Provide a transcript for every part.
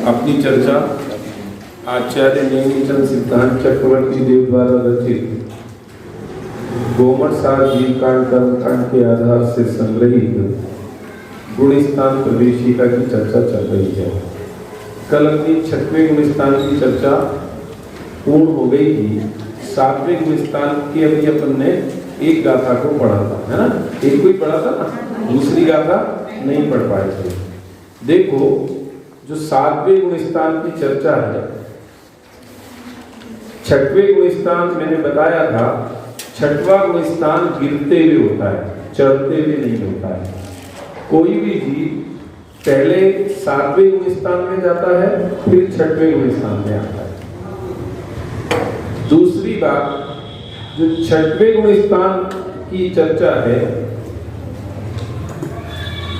अपनी चर्चा आचार्य नेमिचंद सिद्धांत चक्रवर्ती देव द्वारा रचित गोमट सार जीवकांड कर्मकांड के आधार से संग्रहित गुणस्थान प्रवेशिका की चर्चा चल रही है। कल अपनी 6वें गुणस्थान की चर्चा पूर्ण हो गई थी। 7वें गुणस्थान की अभी अपन ने एक गाथा को पढ़ा था, है ना? एक को ही पढ़ा था ना, दूसरी गाथा नहीं पढ़ पाए थे। देखो, जो 7वें गुणस्थान की चर्चा है, 6वें गुणस्थान मैंने बताया था, 6वां गुणस्थान गिरते हुए होता है, चढ़ते हुए नहीं होता है। कोई भी जीव पहले 7वें गुणस्थान में जाता है, फिर 6वें गुणस्थान में आता है। दूसरी बात, जो 6वें गुणस्थान की चर्चा है,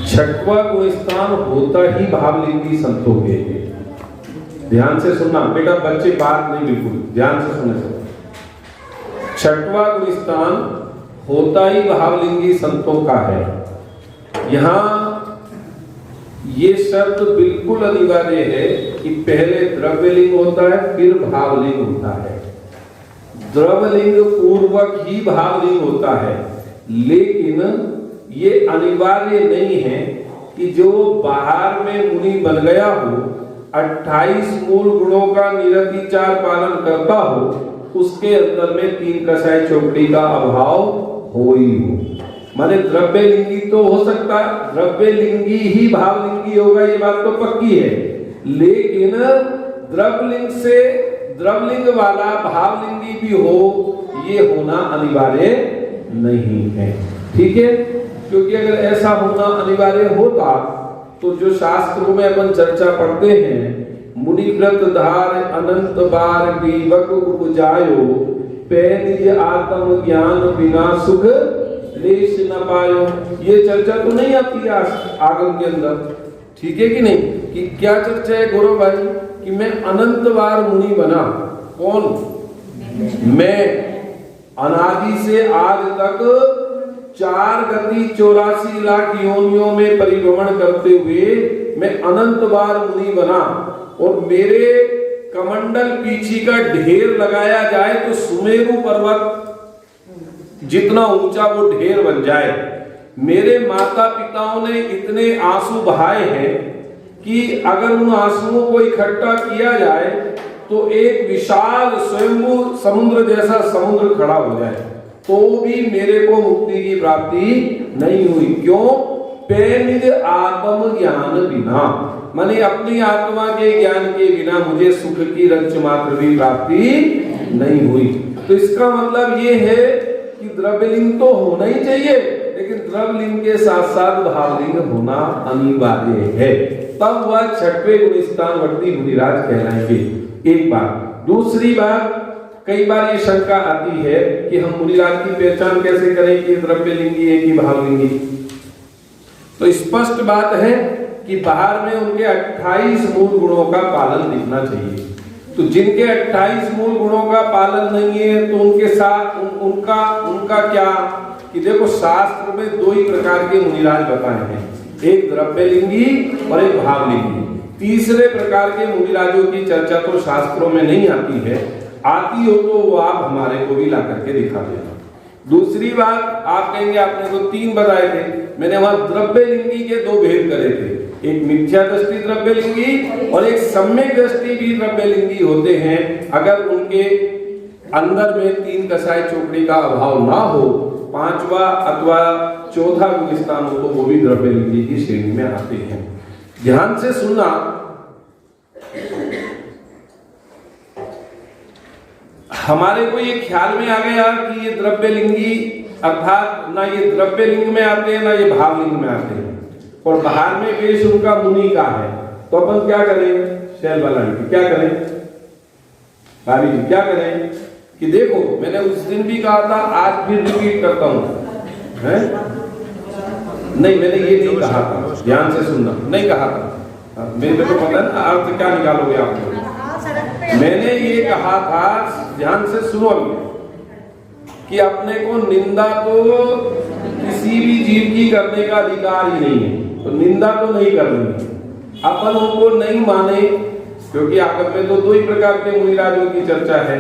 6वां गुणस्थान होता ही भावलिंगी संतों के लिए। ध्यान से सुनना बेटा, बच्चे बात नहीं, बिल्कुल ध्यान से सुनना। 6वां गुणस्थान होता ही भावलिंगी संतों का है। यहाँ ये शर्त बिल्कुल अनिवार्य है कि पहले द्रव्यलिंग होता है, फिर भावलिंग होता है। द्रव्यलिंग पूर्वक ही भावलिंग होता है, लेकिन ये अनिवार्य नहीं है कि जो बाहर में मुनि बन गया हो, 28 मूल गुणों का निरतिचार पालन करता हो, उसके अंदर में 3 कसाय चौकड़ी का अभाव हो ही हो। माने द्रव्यलिंगी तो हो सकता है, द्रव्यलिंगी ही भावलिंगी होगा, ये बात तो पक्की है, लेकिन द्रव्यलिंग से द्रव्यलिंग वाला भावलिंगी भी हो, ये होना अनिवार्य नहीं है। ठीक है, क्योंकि अगर ऐसा होना अनिवार्य होता तो जो शास्त्रों में अपन चर्चा पढ़ते हैं, मुनिव्रत धार अनंत बार विवक उपजायो, पे निज आत्म ज्ञान बिना सुख लेश न पायो, ये चर्चा तो नहीं आती आगम के अंदर। ठीक है कि नहीं? कि क्या चर्चा है गौरव भाई? कि मैं अनंत बार मुनि बना। कौन? मैं अनादि से आज तक 4 गति 84 लाख योनियों में परिभ्रमण करते हुए मैं अनंत बार मुनि बना, और मेरे कमंडल पीछे का ढेर लगाया जाए तो सुमेरु पर्वत जितना ऊंचा वो ढेर बन जाए। मेरे माता पिताओं ने इतने आंसू बहाए हैं कि अगर उन आंसुओं को इकट्ठा किया जाए तो एक विशाल स्वयंभू समुद्र जैसा समुद्र खड़ा हो जाए, तो भी मेरे को मुक्ति की प्राप्ति नहीं हुई। क्यों? पे निज आत्म ज्ञान बिना, माने अपनी आत्मा के ज्ञान के बिना मुझे सुख की रंच मात्र भी प्राप्ति नहीं हुई। तो इसका मतलब ये है कि द्रव्यलिंग तो होना ही चाहिए, लेकिन द्रव्यलिंग के साथ साथ भावलिंग होना अनिवार्य है, तब वह 6वें गुणस्थानवर्ती मुनिराज कहलाएंगे। एक बात। दूसरी बात, कई बार ये शंका आती है कि हम मुनिराज की पहचान कैसे करें कि द्रव्यलिंगी है कि भावलिंगी? तो स्पष्ट बात है कि बाहर में उनके 28 मूल गुणों का पालन दिखना चाहिए। तो जिनके 28 मूल गुणों का पालन नहीं है तो उनके साथ उनका क्या? कि देखो, शास्त्र में 2 ही प्रकार के मुनिराज बताए हैं, एक द्रव्यलिंगी और एक भावलिंगी। तीसरे प्रकार के मुनिराजों की चर्चा तो शास्त्रों में नहीं आती है, आती हो तो वो आप हमारे को भी ला करके दिखा देना। दूसरी बात, आप कहेंगे आपने तो 3 बताए थे, मैंने वहां द्रव्यलिंगी के 2 भेद करे थे, एक मिथ्या दृष्टि द्रव्यलिंगी और एक सम्यक दृष्टि भी द्रव्यलिंगी होते हैं। अगर उनके अंदर में 3 कसाय चौकड़ी का अभाव ना हो, 5वां अथवा 4था गुणस्थान हो, तो वो भी द्रव्यलिंगी की श्रेणी में आते हैं। ध्यान से सुनना, हमारे को ये ख्याल में आ गया कि ये द्रव्यलिंगी अर्थात ना ये द्रव्यलिंग में आते हैं ना ये भावलिंग में आते हैं, और बाहर में वेश उनका मुनि का है, तो अपन क्या करें? शैल वाला क्या करें? भाभी जी क्या करें? कि देखो, मैंने उस दिन भी कहा था, आज फिर रिपीट करता हूं, है? नहीं, मैंने ये नहीं कहा था, ध्यान से सुनना, नहीं कहा था, मेरे को पता है अर्थ क्या निकालोगे आप लोग। मैंने ये कहा था, ध्यान से सुनो, कि अपने को निंदा तो किसी भी जीव की करने का अधिकार ही नहीं है, तो निंदा तो नहीं करनी है। अपन उनको नहीं माने, क्योंकि आगम में तो दो ही प्रकार के मुनिराजों की चर्चा है,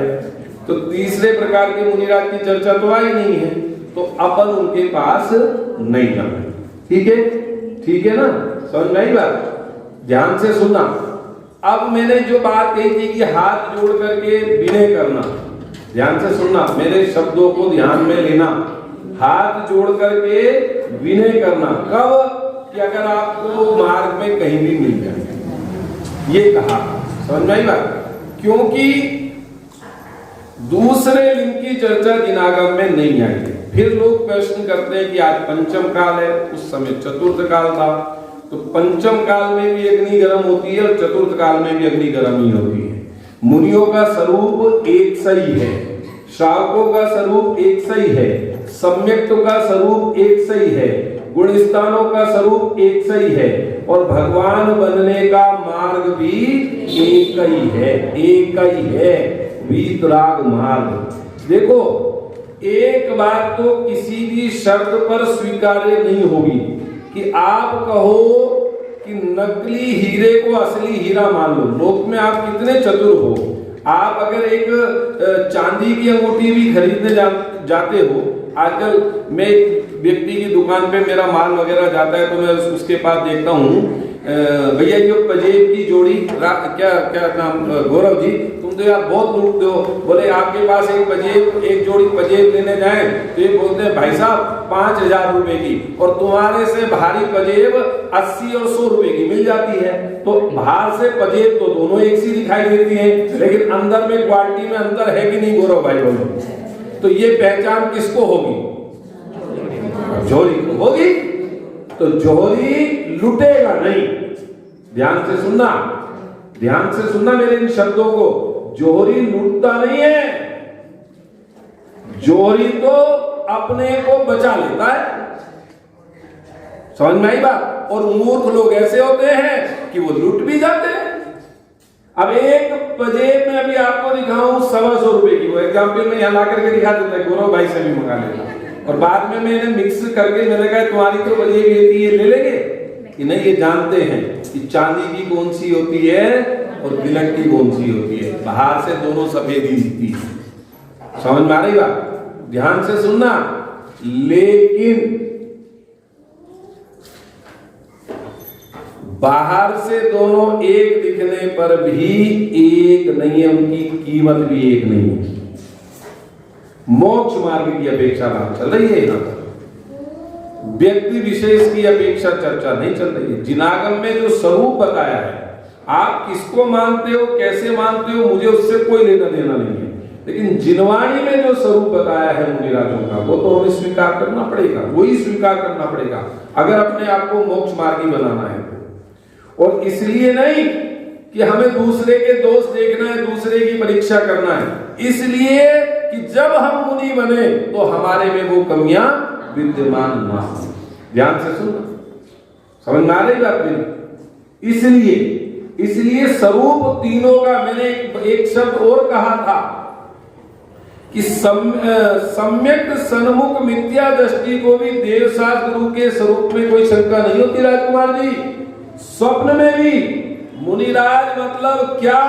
तो तीसरे प्रकार के मुनिराज की चर्चा तो आई नहीं है, तो अपन उनके पास नहीं जाना। ठीक है, ठीक है ना, समझ में आई बात? ध्यान से सुनना। अब मैंने जो बात कही थी कि हाथ जोड़ करके विनय करना, ध्यान से सुनना, मेरे शब्दों को ध्यान में लेना। हाथ जोड़ करके विनय करना कब? कि अगर आपको मार्ग में कहीं भी मिल जाए, ये कहा। समझ में आई बात? क्योंकि दूसरे लिंग की चर्चा जिनागम में नहीं आई है। फिर लोग प्रश्न करते हैं कि आज पंचम काल है, उस समय चतुर्थ काल था, तो पंचम काल में भी अग्नि गर्म होती है और चतुर्थ काल में भी अग्नि गर्म ही होती है। मुनियों का स्वरूप एक सही है, श्रावकों का स्वरूप एक सही है, सम्यक्त का स्वरूप एक सही है, गुण स्थानों का स्वरूप एक सही है, और भगवान बनने का मार्ग भी एक ही है, एक ही है, वीतराग मार्ग। देखो, एक बात तो किसी भी शर्त पर स्वीकार्य नहीं होगी कि आप कहो कि नकली हीरे को असली हीरा मान लो। लोक में आप कितने चतुर हो, आप अगर एक चांदी की अंगूठी भी खरीदने जाते हो, आजकल मैं व्यक्ति की दुकान पे मेरा माल वगैरह जाता है तो मैं उसके पास देखता हूँ, भैया ये पजेब की जोड़ी, क्या क्या नाम, गौरव जी तुम तो यार बहुत लूटते हो, बोले आपके पास एक जोड़ी पजेब लेने जाए तो ये बोलते हैं भाई साहब 5,000 रुपए की, और तुम्हारे से भारी पजेब 80 और 100 रुपए की मिल जाती है। तो बाहर से पजेब तो दोनों एक सी दिखाई देती है, लेकिन अंदर में क्वालिटी में अंतर है कि नहीं गौरव भाई? बोलो, तो ये पहचान किसको होगी? जोहरी को होगी। तो जोहरी लुटेगा नहीं। ध्यान से सुनना, ध्यान से सुनना मेरे इन शब्दों को। जोहरी लूटता नहीं है, जोहरी तो अपने को बचा लेता है। समझ में आई बात? और मूर्ख लोग ऐसे होते हैं कि वो लूट भी जाते हैं। अब एक पजेब में अभी आपको दिखाऊं 125 रुपए की, वो एग्जाम्पल में यहां ला करके दिखा देता है, गौरव भाई से भी मंगा लेना, और बाद में मैंने मिक्स करके मैंने कहा तुम्हारी तो पजेब ये ले लेंगे कि नहीं। ये जानते हैं कि चांदी की कौन सी होती है और बिलट की कौन सी होती है, बाहर से दोनों सफेद ही दिखती है। समझ में आ रही बात? ध्यान से सुनना। लेकिन बाहर से दोनों एक दिखने पर भी एक नहीं है, उनकी कीमत भी एक नहीं है। मोक्ष मार्ग की अपेक्षा बात चल रही है, यहां व्यक्ति विशेष की अपेक्षा चर्चा नहीं चल रही है। जिनागम में जो स्वरूप बताया है, आप किसको मानते हो, कैसे मानते हो, मुझे उससे कोई लेना देना नहीं है, लेकिन जिनवाणी में जो स्वरूप बताया है मुनिराजों का, वो तो हमें स्वीकार करना पड़ेगा, वही स्वीकार करना पड़ेगा अगर अपने आप को मोक्ष मार्गी बनाना है। और इसलिए नहीं कि हमें दूसरे के दोष देखना है, दूसरे की परीक्षा करना है, इसलिए कि जब हम मुनि बने तो हमारे में वो कमियां विद्यमान ना हो। ध्यान से सुनना, समझ में आ रही बात मेरी? इसलिए स्वरूप तीनों का, मैंने एक शब्द और कहा था कि सम्यक सन्मुख मिथ्या दृष्टि को भी देवशास्त्र गुरु के स्वरूप में कोई शंका नहीं होती। राजकुमार जी, स्वप्न में भी मुनिराज मतलब क्या,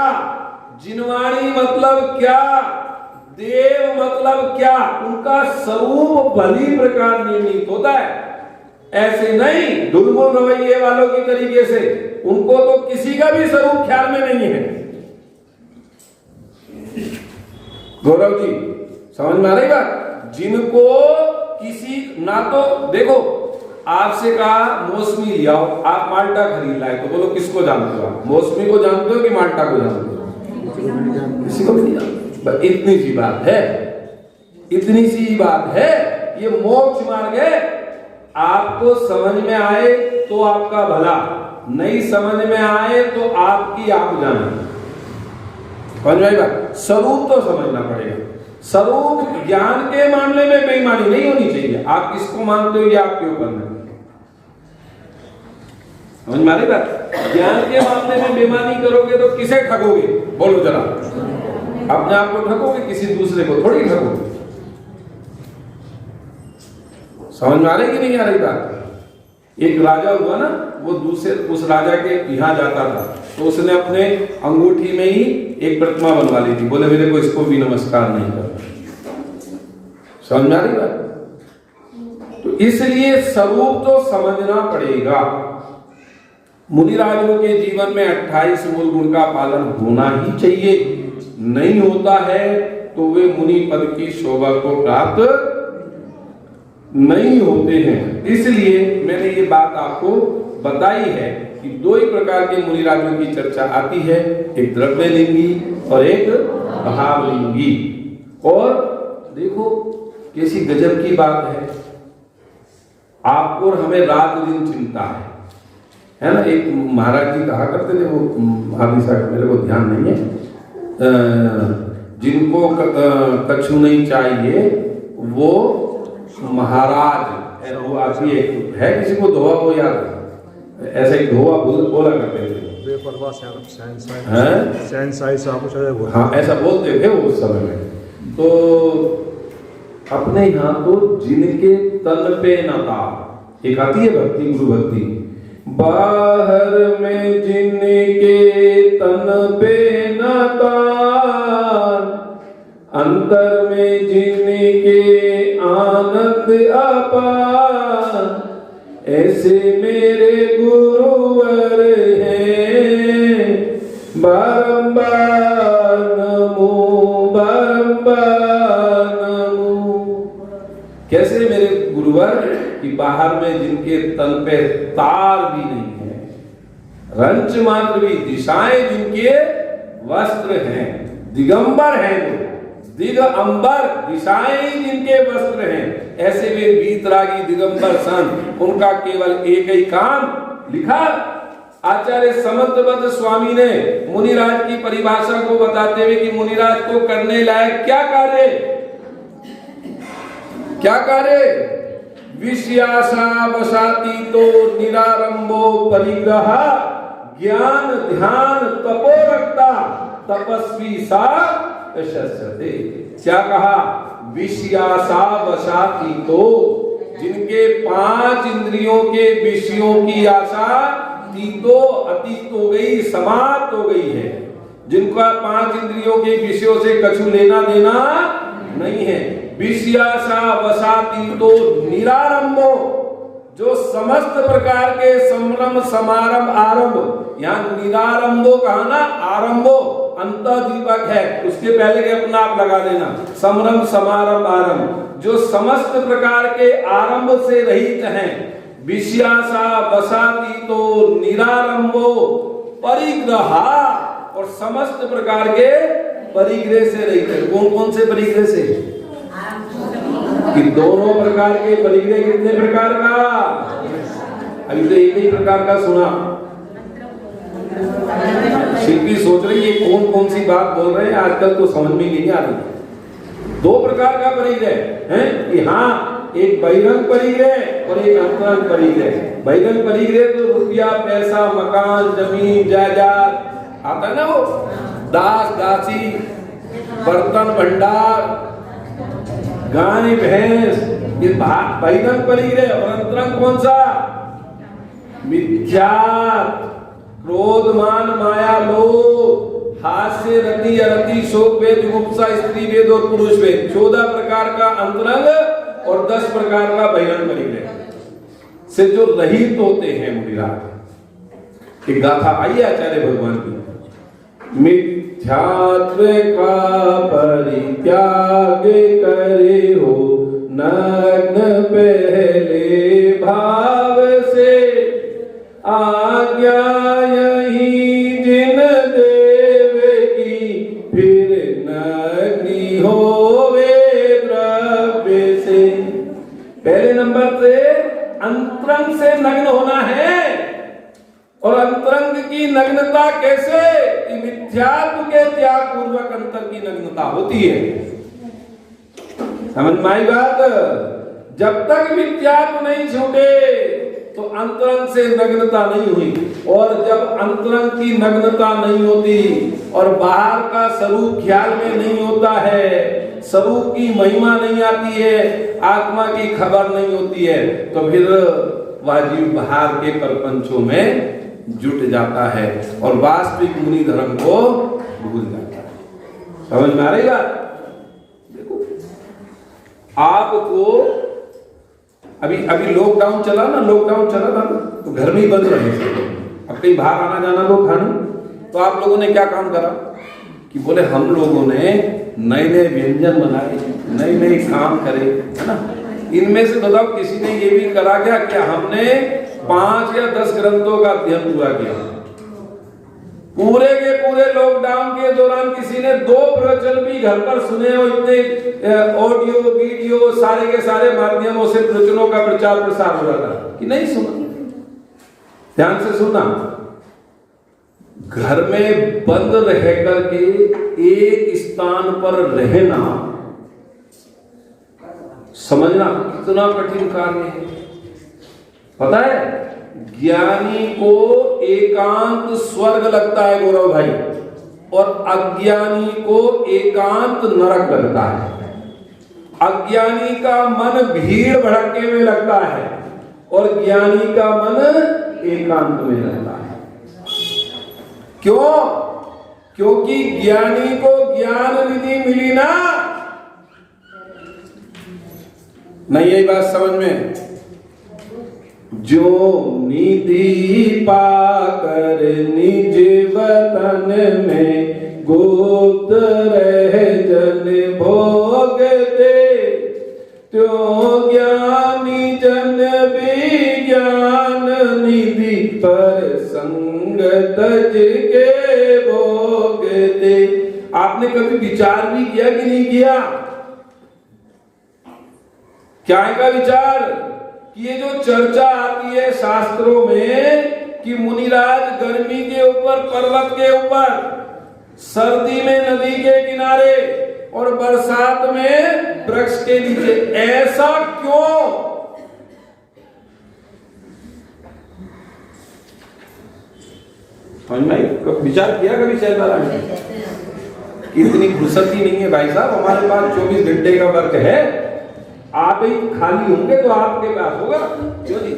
जिनवाणी मतलब क्या, देव मतलब क्या, उनका स्वरूप भली प्रकार निर्णित होता है। ऐसे नहीं दुर्गुण रवैये वालों की तरीके से, उनको तो किसी का भी स्वरूप ख्याल में नहीं है। गौरव जी समझ में आ रही बात? जिनको किसी ना, तो देखो आपसे कहा मौसमी ले आओ, आप माल्टा खरीद लाए, तो बोलो किसको जानते हो आप? मौसमी को जानते हो कि माल्टा को जानते हो? किसी को नहीं जानते। इतनी सी बात है, इतनी सी बात है। ये मोक्ष मार्ग है। आपको समझ में आए तो आपका भला, नहीं समझ में आए तो आपकी आप जाना। समझ में आई बात? स्वरूप तो समझना पड़ेगा। स्वरूप ज्ञान के मामले में बेईमानी नहीं होनी चाहिए। आप किसको मानते हो ये आपके ऊपर है। समझ में आ रही बात? ज्ञान के मामले में बेईमानी करोगे तो किसे ठगोगे? बोलो जरा। अपने आप को ठगोगे, किसी दूसरे को थोड़ी ठगोगे। समझ में आ रही कि नहीं आ रही बात? एक राजा हुआ ना, वो दूसरे उस राजा के यहाँ जाता था, तो उसने अपने अंगूठी में ही एक प्रतिमा बनवा ली थी। बोले मेरे को इसको भी नमस्कार नहीं करना। समझ में आ रही बात? तो इसलिए स्वरूप तो समझना पड़ेगा। मुनिराजों के जीवन में 28 मूल गुण का पालन होना ही चाहिए। नहीं होता है तो वे मुनि पद की शोभा को प्राप्त नहीं होते हैं। इसलिए मैंने ये बात आपको बताई है कि दो ही प्रकार के मुनिराजों की चर्चा आती है, एक द्रव्यलिंगी और एक भावलिंगी। और देखो कैसी गजब की बात है, आपको और हमें रात दिन चिंता है ना। एक महाराज जी कहा करते थे, वो महाराज साहब मेरे को ध्यान नहीं है, जिनको कछु नहीं चाहिए वो महाराज, वो आती है किसी को धोआ वो याद, ऐसे ही धोआ बोला करते थे। हाँ ऐसा बोलते थे वो उस समय में। तो अपने यहाँ तो जिनके तन पे न था, एक आती है भक्ति, गुरु भक्ति, बाहर में जिनके तन पे न तान, अंतर में जिनके आनंद अपार, ऐसे मेरे गुरुवर हैं, बारंबार नमो बारंबार नमो। कैसे मेरे गुरुवर कि बाहर में जिनके तन पे तार भी नहीं है, रंच मात्र भी, दिशाएं जिनके वस्त्र हैं, दिगंबर हैं वो, दिग अंबर दिशाएं जिनके वस्त्र हैं, ऐसे वे वीतरागी दिगंबर संत, उनका केवल एक ही काम लिखा। आचार्य समंतबद्ध स्वामी ने मुनिराज की परिभाषा को बताते हुए कि मुनिराज को करने लायक क्या कार्य, क्या कार्य, विषयासा वशाती तो निरारंभो परिग्रह, ज्ञान ध्यान तपोरक्ता तपस्वी सा यशस्यते। क्या कहा, विषयासा वशाती तो, जिनके 5 इंद्रियों के विषयों की आशा तीतो अतीत हो गई, समाप्त हो गई है, जिनका 5 इंद्रियों के विषयों से कछु लेना देना नहीं है। विषयासा वशाती तो निरारंभो, जो समस्त प्रकार के संभ्रम समारंभ आरंभ, यहाँ निरारंभो कहा ना, आरंभो अंत दीपक है, उसके पहले के अपना आप लगा देना, संभ्रम समारंभ आरंभ, जो समस्त प्रकार के आरंभ से रहित हैं। विषयासा वशाती तो निरारंभो परिग्रहा, और समस्त प्रकार के परिग्रह से रहित है। कौन कौन से परिग्रह से, कि दोनों प्रकार के परिग्रह, कितने प्रकार का, अभी तो एक ही प्रकार का सुना। शिल्पी सोच रही है कौन कौन सी बात बोल रहे हैं, आजकल तो समझ में नहीं आ रही। 2 प्रकार का परिग्रह है कि हाँ, एक बहिरंग परिग्रह और एक अंतरंग परिग्रह। बहिरंग परिग्रह तो रुपया पैसा मकान जमीन जायदाद आता है ना, वो दास दासी बर्तन भंडार गाय भैंस, ये बहिरंग परिग्रह। और अंतरंग कौन सा, मिथ्या क्रोध मान माया लोभ हास्य रति अरति शोक वेद जुगुप्सा स्त्री वेद और पुरुष वेद, 14 प्रकार का अंतरंग और 10 प्रकार का बहिरंग परिग्रह से जो रहित होते हैं मुनिराज। एक गाथा आई आचार्य भगवान की, मिथ्यात्व का परित्याग करे हो नग्न पहले भाव से, आज्ञा यही जिन देव की फिर नग्नि होवे द्रव्य से। पहले नंबर से अंतरंग से नग्न होना है, और अंतरंग की नग्नता कैसे, मिथ्यात्व के त्याग पूर्वक अंतर की नग्नता होती है। समझ में आई बात? जब तक मिथ्यात्व नहीं छूटे तो अंतरंग से नग्नता नहीं हुई, और जब अंतरंग की नग्नता नहीं होती और बाहर का स्वरूप ख्याल में नहीं होता है, स्वरूप की महिमा नहीं आती है, आत्मा की खबर नहीं होती है, तो फिर वह जीव बाहर के प्रपंचों में जुट जाता है और वास्तविक मुनि धर्म को भूल जाता है। समझ में आ रही बात? देखो आपको अभी लॉकडाउन चला ना, लॉकडाउन चला था ना, तो घर में ही बंद रहे थे। अब कहीं बाहर आना जाना तो खाना, तो आप लोगों ने क्या काम करा कि बोले हम लोगों ने नए नए व्यंजन बनाए, नए नए काम करे, है ना। इनमें से बताओ किसी ने ये भी करा क्या हमने 5 या 10 ग्रंथों का अध्ययन पूरा किया? पूरे के पूरे लॉकडाउन के दौरान किसी ने 2 प्रवचन भी घर पर सुने हो? इतने ऑडियो वीडियो सारे के सारे माध्यमों से प्रवचनों का प्रचार प्रसार हो रहा था कि नहीं सुना? ध्यान से सुना। घर में बंद रह करके एक स्थान पर रहना, समझना कितना कठिन कार्य है। पता है, ज्ञानी को एकांत स्वर्ग लगता है गौरव भाई, और अज्ञानी को एकांत नरक लगता है। अज्ञानी का मन भीड़ भड़के में लगता है और ज्ञानी का मन एकांत में रहता है। क्यों? क्योंकि ज्ञानी को ज्ञान निधि मिली ना। नहीं यही बात समझ में? जो निधि पाकर निज वतन में गुप्त रह जन भोग दे, त्यों ज्ञानी जन भी ज्ञान निधि पर संग तज के भोग दे। आपने कभी विचार भी किया कि नहीं किया? क्या है का विचार कि ये जो चर्चा आती है शास्त्रों में कि मुनिराज गर्मी के ऊपर पर्वत के ऊपर, सर्दी में नदी के किनारे और बरसात में वृक्ष के नीचे, ऐसा क्यों? विचार किया कभी शहजादा ने? इतनी फुर्सत ही नहीं है भाई साहब, हमारे पास 24 घंटे का वर्क है। आप ही खाली होंगे तो आपके पास होगा। क्यों जी?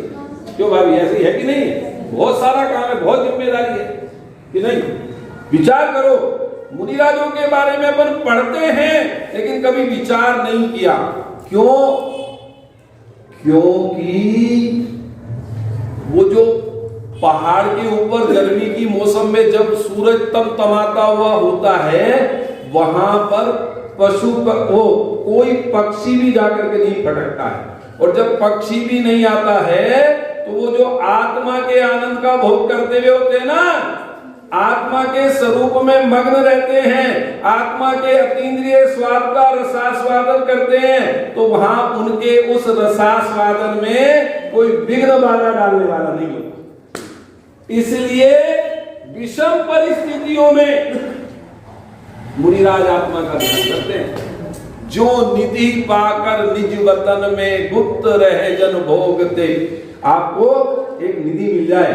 क्यों भाभी, ऐसी है कि नहीं? बहुत सारा काम है, बहुत जिम्मेदारी है कि नहीं? विचार करो। मुनिराजों के बारे में अपन पढ़ते हैं लेकिन कभी विचार नहीं किया। क्यों? क्योंकि वो जो पहाड़ के ऊपर गर्मी की मौसम में जब सूरज तमतमाता हुआ होता है, वहां पर पशु वो कोई पक्षी भी जाकर के नहीं फटकता है। और जब पक्षी भी नहीं आता है तो वो जो आत्मा के आनंद का भोग करते हुए होते हैं ना, आत्मा के स्वरूप में मग्न रहते हैं, आत्मा के अतीन्द्रिय स्वाद का रसास्वादन करते हैं, तो वहां उनके उस रसास्वादन में कोई विघ्न बाधा डालने वाला नहीं होता। इसलिए विषम परिस्थितियों में मुनिराज आत्मा का ध्यान करते हैं। जो निधि पाकर निज वतन में गुप्त रहे जन भोगते। आपको एक निधि मिल जाए,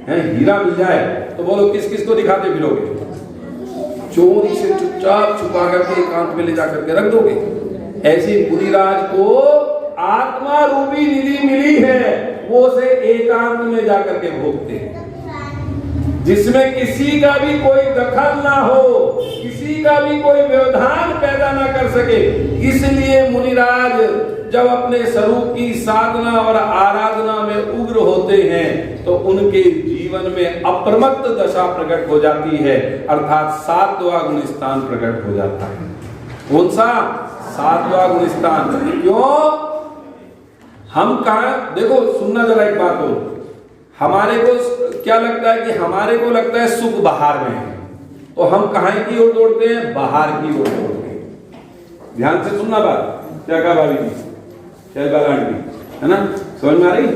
हीरा मिल जाए, तो बोलो किस किस को दिखाते फिरोगे? चोरी से चुपचाप छुपा करके एकांत में ले जाकर के रख दोगे। ऐसे मुनिराज को आत्मा रूपी निधि मिली है, वो उसे एकांत में जाकर के भोगते हैं, जिसमें किसी का भी कोई दखल ना हो, किसी का भी कोई व्यवधान पैदा ना कर सके। इसलिए मुनिराज जब अपने स्वरूप की साधना और आराधना में उग्र होते हैं तो उनके जीवन में अप्रमत्त दशा प्रकट हो जाती है, अर्थात 7वां गुण स्थान प्रकट हो जाता है। कौन सा? 7वां गुण स्थान। क्यों? हम कहा, देखो सुनना जरा एक बात हो, हमारे को क्या लगता है कि हमारे को लगता है सुख बाहर में है, तो हम कहां की ओर दौड़ते हैं? बाहर की ओर दौड़ते हैं। ध्यान से सुनना बात। क्या कहा भाभी जी? शहजादा आंटी, है ना? समझ में आ रही?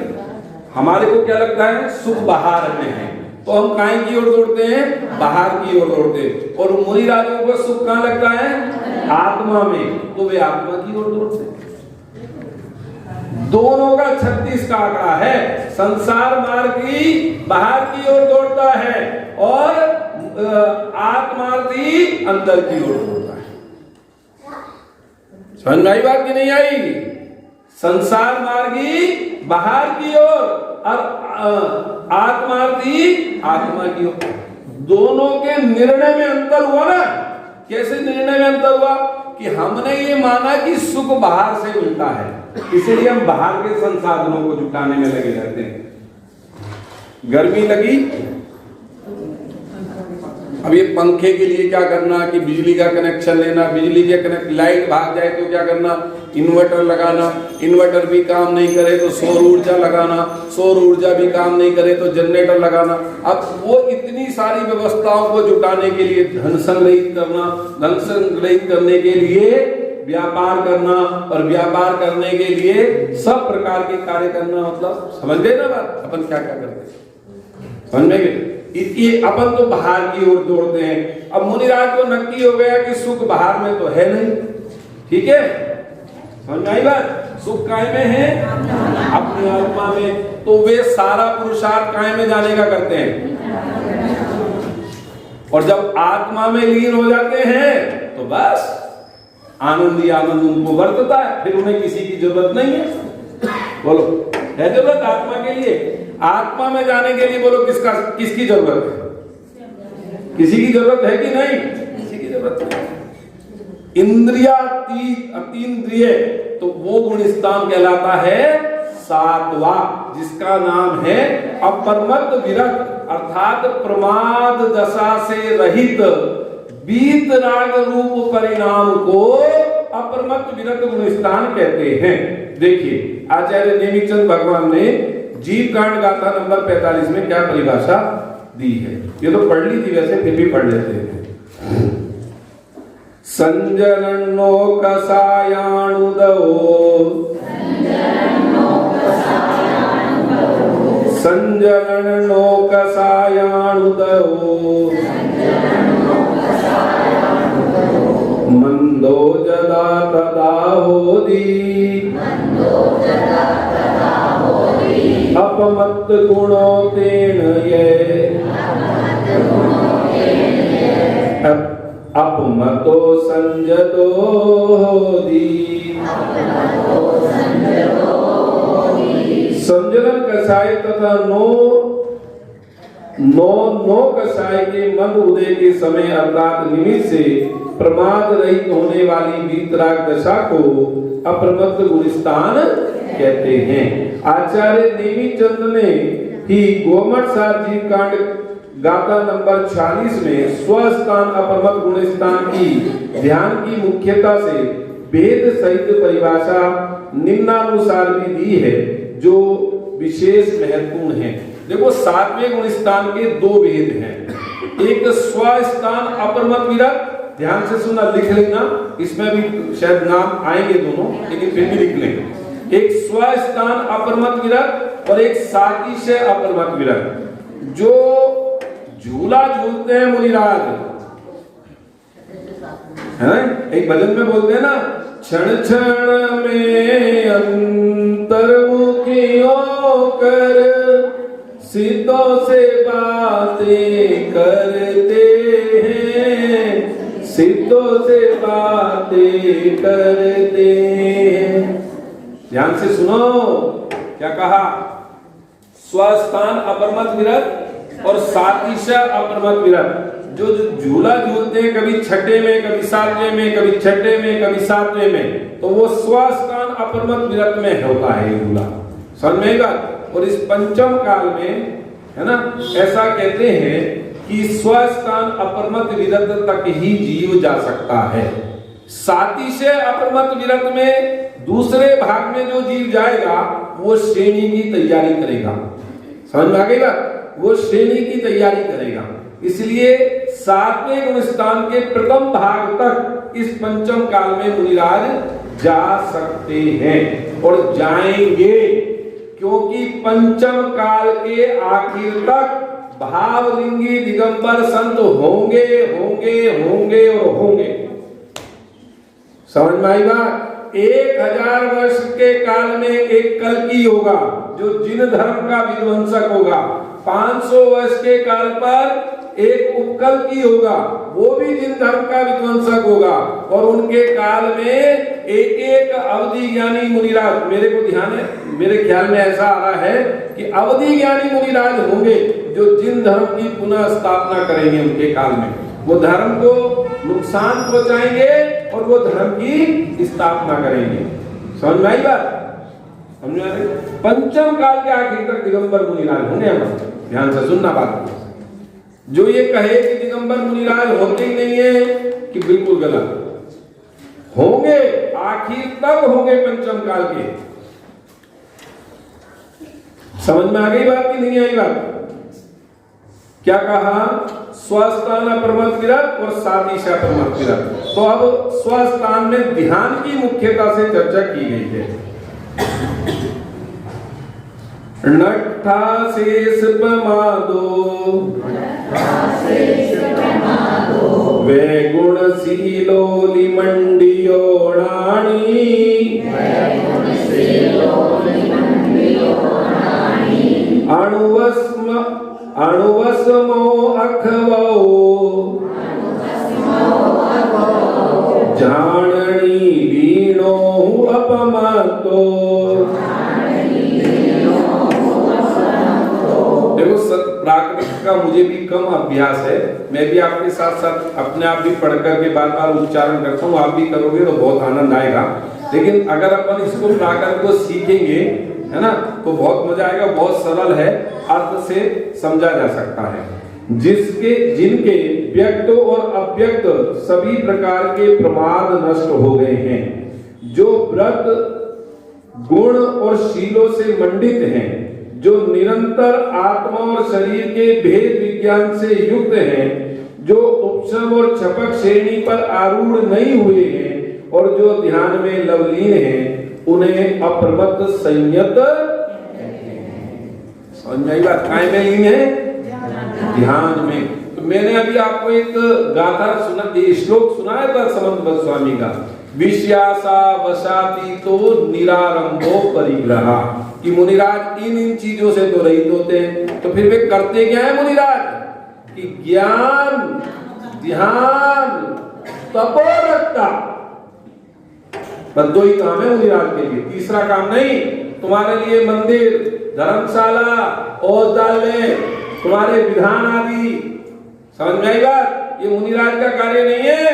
हमारे को क्या लगता है? सुख बाहर में है, तो हम कहां की ओर दौड़ते हैं? बाहर की ओर दौड़ते हैं। और मुनिराजों को सुख कहां लगता है? आत्मा में, तो वे आत्मा की ओर दौड़ते हैं। दोनों का 36 का आंकड़ा है। संसार मार्गी बाहर की ओर दौड़ता है और आत्मार्थी अंदर की ओर दौड़ता है। समझ में आई बात की नहीं आई? संसार मार्गी बाहर की ओर और आत्मार्थी आत्मा की ओर। दोनों के निर्णय में अंतर हुआ ना। कैसे निर्णय में अंतर हुआ? कि हमने ये माना कि सुख बाहर से मिलता है, इसलिए हम बाहर के संसाधनों को जुटाने में लगे रहते हैं। गर्मी लगी, अब ये पंखे के लिए क्या करना कि बिजली का कनेक्शन लेना, बिजली के कनेक्ट लाइट भाग जाए तो क्या करना, इन्वर्टर लगाना, इन्वर्टर भी काम नहीं करे तो सौर ऊर्जा लगाना, सौर ऊर्जा भी काम नहीं करे तो जनरेटर लगाना। अब वो इतनी सारी व्यवस्थाओं को जुटाने के लिए धन संग्रहित करना, धन संग्रहित करने के लिए व्यापार करना, और व्यापार करने के लिए सब प्रकार के कार्य करना। मतलब समझ गए ना बात? अपन क्या क्या करते हैं, समझ में गए? ये अपन तो बाहर की ओर दौड़ते हैं। अब मुनिराज को नक्की हो गया कि सुख बाहर में तो है नहीं, ठीक है, समझ में आई बात? सुख काय में है? अपनी आत्मा में। तो वे सारा पुरुषार्थ काय में जाने का करते हैं, और जब आत्मा में लीन हो जाते हैं तो बस आनंद ही आनंद उनको वर्तता है, फिर उन्हें किसी की जरूरत नहीं है। बोलो, है जरूरत आत्मा के लिए? आत्मा में जाने के लिए बोलो किसकी जरूरत है? किसी की जरूरत है कि नहीं? किसी की जरूरत नहीं। अतीन्द्रिय, तो वो गुण स्थान कहलाता है सातवा, जिसका नाम है अपरमत विरत, अर्थात प्रमाद दशा से रहित बीत राग रूप परिणाम को अपरमत विरत गुण स्थान कहते हैं। देखिए आचार्य नेमिचंद भगवान ने जीव कांड गाथा नंबर 45 में क्या परिभाषा दी है, ये तो पढ़ ली थी वैसे, फिर भी पढ़ लेते हैं। संजननो कसायाणुदो, संजननो कसायाणुदो, मंदो जदा तदा होदी, अपमत्त गुणो तेन ये, अपमतो संजतो होदी। संजलन कसाय तथा नो कसाय के मंद उदय के समय अर्थात निमित्त से प्रमाद रहित होने वाली वीतराग दशा को अपरमत्त गुणस्थान कहते हैं। आचार्य नेमिचंद ने ही गोमठ सार जीव कांड गाथा नंबर 46 में स्वस्थान अपरमत्त गुणस्थान की ध्यान की मुख्यता से भेद सहित परिभाषा निम्नानुसार भी दी है, जो विशेष महत्वपूर्ण है। देखो, सातवें गुणस्थान के दो भेद हैं। एक स्वस्थान अपरमत्त विरत, ध्यान से सुनना, लिख लेना, इसमें भी शायद नाम आएंगे दोनों, लेकिन फिर भी लिख लेंगे। एक स्वस्थान अपरमत्त विरत और एक सातिशय अपरमत्त विरत। जो झूला झूलते हैं मुनिराज, है एक भजन में बोलते हैं ना, क्षण क्षण में अंतर्मुखी होकर सिद्धों से बातें करते हैं, सिद्धों से बातें करते हैं। ध्यान से सुनो क्या कहा, स्वस्थान अपरमत्त विरत और सातिशय अपरमत्त विरत। जो झूला झूलते हैं कभी छठे में, कभी सातवें में, कभी छठे में, कभी सातवें में, तो वो स्वस्थान अपरमत्त विरत में होता है ये झूला, समझ में बात। और इस पंचम काल में, है ना, ऐसा कहते हैं कि स्वस्थान अपरमत्त विरत तक ही जीव जा सकता है। सातिशय अपरमत्त विरत में दूसरे भाग में जो जीव जाएगा वो श्रेणी की तैयारी करेगा, समझ में आ गई बात, वो श्रेणी की तैयारी करेगा। इसलिए सातवें गुणस्थान के प्रथम भाग तक इस पंचम काल में मुनिराज जा सकते हैं और जाएंगे, क्योंकि पंचम काल के आखिर तक भावलिंगी दिगंबर संत होंगे होंगे होंगे और होंगे, समझ में आई बात। 1000 वर्ष के काल में एक कल्कि होगा जो जिन धर्म का विध्वंसक होगा। 500 वर्ष के काल पर एक उपकल्प ही होगा, वो भी जिन धर्म का विध्वंसक होगा। और उनके काल में एक एक अवधि ज्ञानी मुनिराज, मेरे को ध्यान है, मेरे ख्याल में ऐसा आ रहा है कि अवधि ज्ञानी मुनिराज होंगे जो जिन धर्म की पुनः स्थापना करेंगे उनके काल में, वो धर्म को नुकसान पहुंचाएंगे और वो धर्म की स्थापना करेंगे। समझ में आई बात? समझ में आ रही? पंचम काल के आखिर तक दिगंबर मुनिराज होंगे। हम ध्यान से सुनना बात। जो ये कहे कि दिगंबर मुनिराज होते ही नहीं है कि बिल्कुल गलत। होंगे, आखिर तक होंगे पंचम काल के। समझ में आ गई बात कि नहीं आई बात? क्या कहा? स्वस्थान परमत विरत और सातिशा परमत विरत। तो अब स्वस्थान में ध्यान की मुख्यता से चर्चा की गई है। नट्ठा शेष प्रमादो वे गुणशीलो लिमंडियोणानि अणुवस्मो अखवो जाननी लीनो अपमतो। देखो प्राकृत का मुझे भी कम अभ्यास है, मैं भी आपके साथ साथ अपने आप भी पढ़ करके बार बार उच्चारण करता हूँ, आप भी करोगे तो बहुत आनंद आएगा। लेकिन अगर अपन इसको प्राकृत को सीखेंगे, है ना, तो बहुत मजा आएगा। बहुत सरल है, अर्थ से समझा जा सकता है। जिनके व्यक्त और अव्यक्त सभी प्रकार के प्रमाद नष्ट हो गए हैं, जो व्रत गुण और शीलों से मंडित हैं, जो निरंतर आत्मा और शरीर के भेद विज्ञान से युक्त हैं, जो उपशम और छपक श्रेणी पर आरूढ़ नहीं हुए हैं और जो ध्यान में लवलीन हैं, उन्हें अप्रमत्त संयत बात काय में लीन है? ध्यान में। तो मैंने अभी आपको एक गाथा सुना, श्लोक सुनाया था समंत गोस्वामी का, विश्यासा वसाती तो निरारंभो परिग्रह, कि मुनिराज इन चीजों से तो रहित होते हैं। तो फिर वे करते क्या है मुनिराज? कि ज्ञान, ध्यान, तपोरक्ता, बस दो ही काम है मुनिराज के लिए, तीसरा काम नहीं। तुम्हारे लिए मंदिर, धर्मशाला, औषधालय, तुम्हारे विधान आदि, समझ में आई बात? ये मुनिराज का कार्य नहीं है।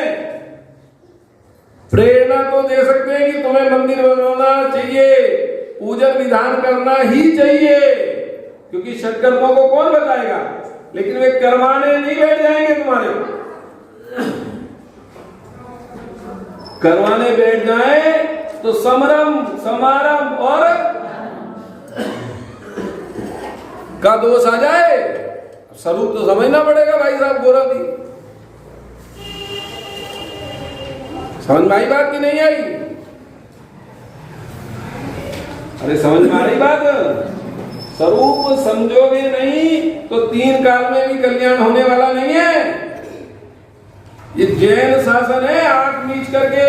प्रेरणा तो दे सकते हैं कि तुम्हें मंदिर बनवाना चाहिए, पूजन विधान करना ही चाहिए, क्योंकि सत्कर्मों को कौन बताएगा, लेकिन वे करवाने नहीं बैठ जाएंगे तुम्हारे। करवाने बैठ जाए तो समारंभ और का दोष आ जाए। स्वरूप तो समझना पड़ेगा भाई साहब, गोरखी। समझ में आई बात कि नहीं आई? अरे समझ में आ रही बात? स्वरूप समझोगे नहीं तो तीन काल में भी कल्याण होने वाला नहीं है। ये जैन शासन है, आंख मीच करके।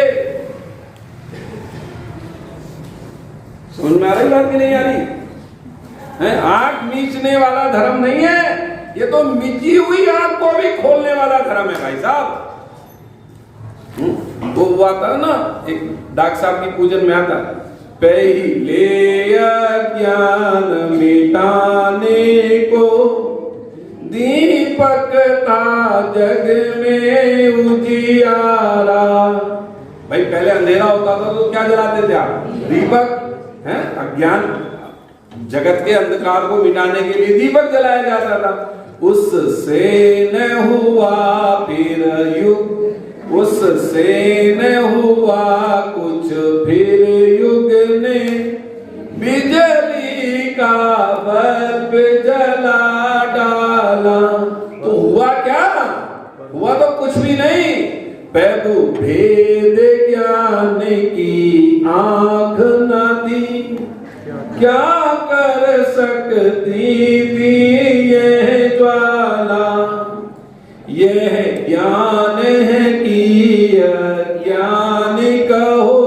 समझ में आ रही बात कि नहीं आ रही है? आंख मीचने वाला धर्म नहीं है ये, तो मिची हुई आंख को भी खोलने वाला धर्म है भाई साहब। तो वो आता ना, एक डॉक्टर साहब की पूजन में आता, पहले ज्ञान मिटाने को दीपक था जग में उजियारा। भाई पहले अंधेरा होता था तो क्या जलाते थे आप? दीपक है। अज्ञान जगत के अंधकार को मिटाने के लिए दीपक जलाया जाता था। उससे न हुआ फिर युग, उससे न हुआ कुछ फिर युग ने बिजली का बल्ब जला डाला। तो हुआ क्या? हुआ तो कुछ भी नहीं। पैदु भेद ज्ञान की आंख न दी, क्या कर सकती थी यह ज्वाला। यह ज्ञान है कि ज्ञान कहो,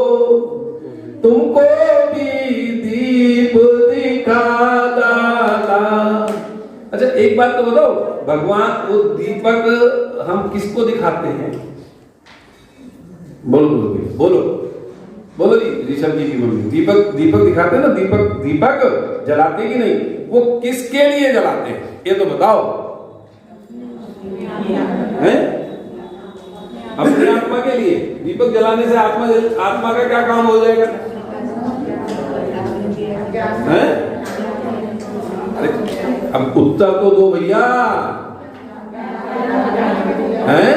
तुमको भी दीप दिखा डाला। अच्छा एक बात तो बताओ, भगवान वो दीपक हम किसको दिखाते हैं? बोलो बोलो बोलो बोलो जी, ऋषभ जी की मम्मी दीपक दिखाते हैं ना, दीपक जलाते कि नहीं? वो किसके लिए जलाते हैं ये तो बताओ? हैं? अपनी आत्मा के लिए। दीपक जलाने से आत्मा का क्या काम हो जाएगा? हैं? अरे अब उत्तर तो दो भैया। हैं?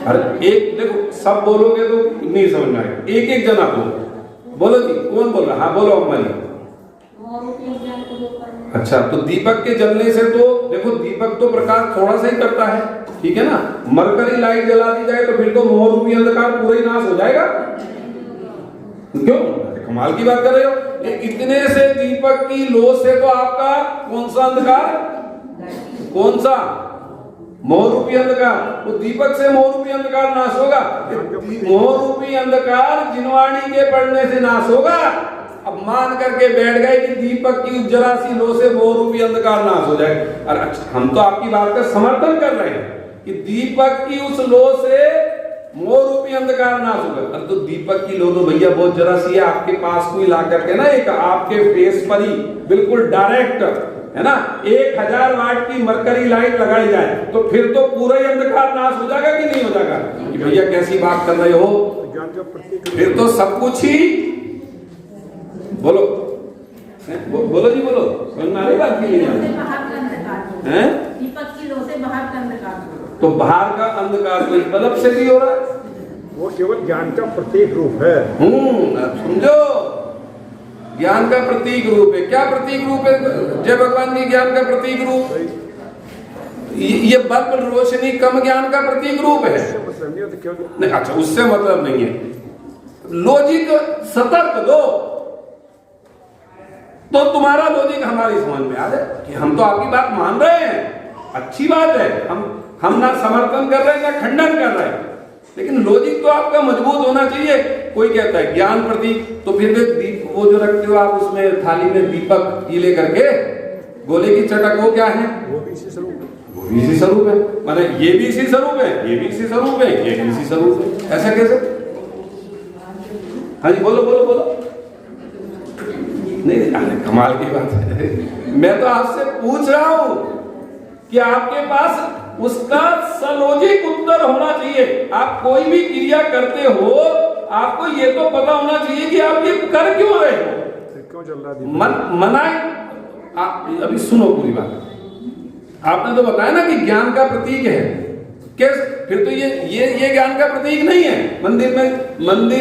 अरे एक देखो, सब बोलोगे तो नहीं समझ में आएगा। एक जना बोलो जी, कौन बोल रहा? हाँ बोलो अम्मा जी। अच्छा, तो दीपक के जलने से तो देखो, दीपक तो प्रकाश थोड़ा सा ही करता है, ठीक है ना? मरकरी लाइट जला दी जाए तो फिर तो मोह रूपी अंधकार पूरा ही नाश हो जाएगा। क्यों? कमाल की बात कर रहे हो। इतने से दीपक की लो से तो आपका कौन सा अंधकार, कौन सा? मोह रूपी अंधकार। वो दीपक से मोह रूपी अंधकार नाश होगा। मोह रूपी अंधकार जिनवाणी के पढ़ने से नाश होगा। अब मान करके बैठ गए कि दीपक की उज्जला सी लो से मोह रूपी अंधकार नाश हो जाए। और हम तो आपकी बात का समर्थन कर रहे हैं कि दीपक की उस लो से मोह रूपी अंधकार नाश होगा। तो दीपक की लो तो भैया बहुत जरा सी है, आपके पास कोई ला करके ना एक आपके फेस पर ही बिल्कुल डायरेक्ट, है ना, 1000 वाट की मरकरी लाइट लगाई जाए तो फिर तो पूरा ही अंधकार नाश हो जाएगा कि नहीं हो जाएगा? कि भैया कैसी बात कर रहे हो? फिर तो सब कुछ ही बोलो बोलो जी, बोलो नारे बात की नहीं है। दीपक की लो से बाहर का अंधकार, तो बाहर का अंधकार कोई बल्ब से भी हो रहा है? वो केवल ज्ञान का प्रतीक रूप है। समझो, ज्ञान का प्रतीक रूप है। क्या प्रतीक रूप है जय भगवान की? ज्ञान का प्रतीक रूप, ये बल्ब रोशनी कम ज्ञान का प्रतीक रूप है। नहीं, अच्छा उससे मतलब नहीं है। लॉजिक सतर्क दो तो तुम्हारा लॉजिक हमारी समझ में आ जाए कि हम तो आपकी बात मान रहे हैं, अच्छी बात है। हम ना समर्थन कर रहे हैं ना खंडन कर रहे हैं, लेकिन लॉजिक तो आपका मजबूत होना चाहिए। कोई कहता है ज्ञान प्रतीक, तो फिर वो जो रखते हो आप उसमें थाली में दीपक गीले करके, गोले की चटक, वो क्या है? वो भी इसी स्वरूप है। वो भी इसी स्वरूप है। माने ये भी इसी स्वरूप है, ये भी इसी स्वरूप है, ये भी इसी स्वरूप है। ऐसा कैसे? हाँ जी, बोलो बोलो बोलो। नहीं, कमाल की बात है। मैं तो आपसे पूछ रहा हूं कि आपके पास उसका सलॉजिक उत्तर होना चाहिए। आप कोई भी क्रिया करते हो, आपको ये तो पता होना चाहिए कि आप ये कर क्यों रहे हो, क्यों चल रहा है। मनाए अभी सुनो पूरी बात। आपने तो बताया ना कि ज्ञान का प्रतीक है, कैसे? फिर तो ये ज्ञान का प्रतीक नहीं है। मंदिर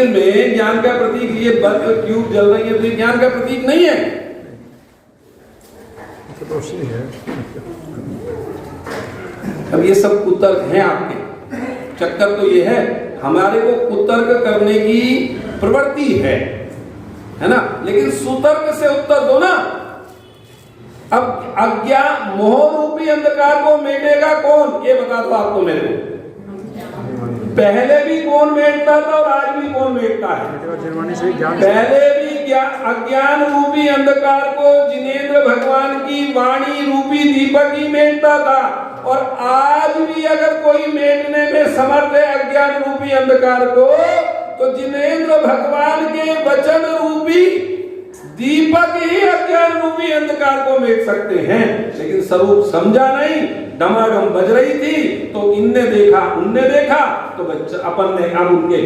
में ज्ञान का प्रतीक, ये बल्ब ट्यूब जल रही है तो ये ज्ञान का प्रतीक नहीं है। रोशनी है। अब ये सब कुतर्क हैं आपके। चक्कर तो ये है, हमारे को कुतर्क करने की प्रवृत्ति है ना, लेकिन सुतर्क से उत्तर दो ना। अब अज्ञान मोह रूपी अंधकार को मेटेगा कौन, ये बता दो आपको मेरे को। पहले भी कौन मेटता था और आज भी कौन मेटता है? पहले भी अज्ञान रूपी अंधकार को जिनेंद्र भगवान की वाणी रूपी दीपक ही मेटता था, और आज भी अगर कोई मेटने में समर्थ है अज्ञान रूपी अंधकार को, तो जिनेंद्र भगवान के वचन रूपी दीपक ही अज्ञान रूपी अंधकार को मेट सकते हैं। लेकिन स्वरूप समझा नहीं, डमाडम बज रही थी तो इनने देखा उनने देखा, तो बच्चा अपन ने अब उनके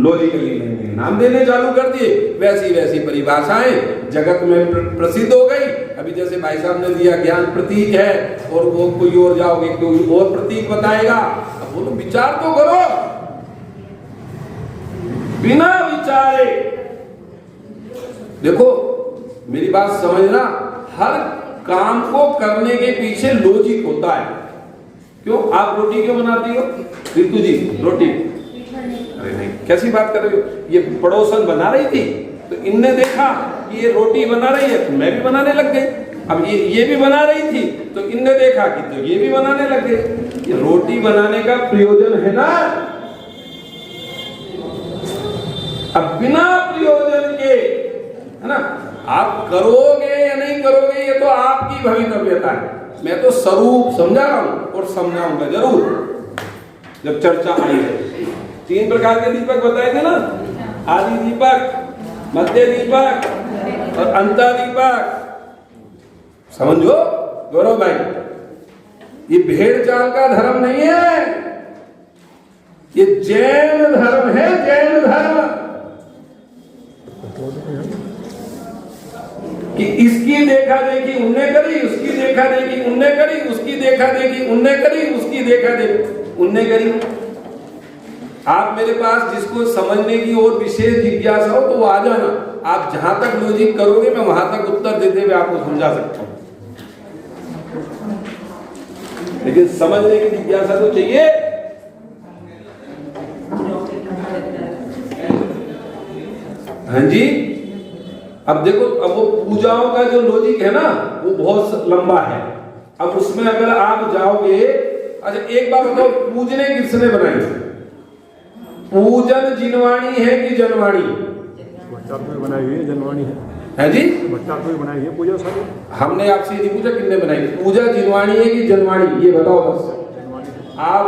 लॉजिकली नाम देने चालू कर दिए। वैसी वैसी परिभाषाएं जगत में प्रसिद्ध हो गई। अभी जैसे भाई साहब ने दिया ज्ञान प्रतीक है, और वो कोई और जाओगे कोई और प्रतीक बताएगा। अब बोलो विचार तो करो, बिना विचारे। देखो मेरी बात समझना, हर काम को करने के पीछे लॉजिक होता है। क्यों? आप रोटी क्यों बनाती हो रितु जी? रोटी, अरे नहीं, कैसी बात कर रही हो? ये पड़ोसन बना रही थी तो इनने देखा कि ये रोटी बना रही है तो मैं भी बनाने लग गई। अब ये भी बना रही थी तो इनने देखा कि तो ये भी बनाने लग गए। ये रोटी बनाने का प्रयोजन है ना। अब बिना प्रयोजन के, है ना, आप करोगे या नहीं करोगे ये तो आपकी भवितव्यता है। मैं तो स्वरूप समझा रहा हूं और समझाऊंगा जरूर जब चर्चा आई है। 3 प्रकार के दीपक बताए थे ना, आदि दीपक, मध्य दीपक और अंत दीपक। समझो गौरव भाई, ये भेड़ चाल का धर्म नहीं है, ये जैन धर्म है, जैन धर्म। कि इसकी देखा देखी उनने करी, उसकी देखा देखी उनने करी, उसकी देखा देखी उनने करी, उसकी देखा देखी उनने करी। आप मेरे पास जिसको समझने की और विशेष जिज्ञासा हो तो वो आ जाना। आप जहां तक लॉजिक करोगे मैं वहां तक उत्तर देते हुए आपको समझा सकता हूं, लेकिन समझने की जिज्ञासा तो चाहिए। हाँ जी, अब देखो, अब वो पूजाओं का जो लॉजिक है ना वो बहुत लंबा है। अब उसमें अगर आप जाओगे, अच्छा एक बात बताओ, पूजने किसने बनाई? पूजन जिनवाणी है कि जनवाणी? भट्टारक में बनाई हुई है, जनवाणी है जी। भट्टारक में बनाई हुई है पूजा सारी। हमने आपसे ये पूछा किसने बनाई पूजा, जिनवाणी है कि जनवाणी? ये बताओ बस। आप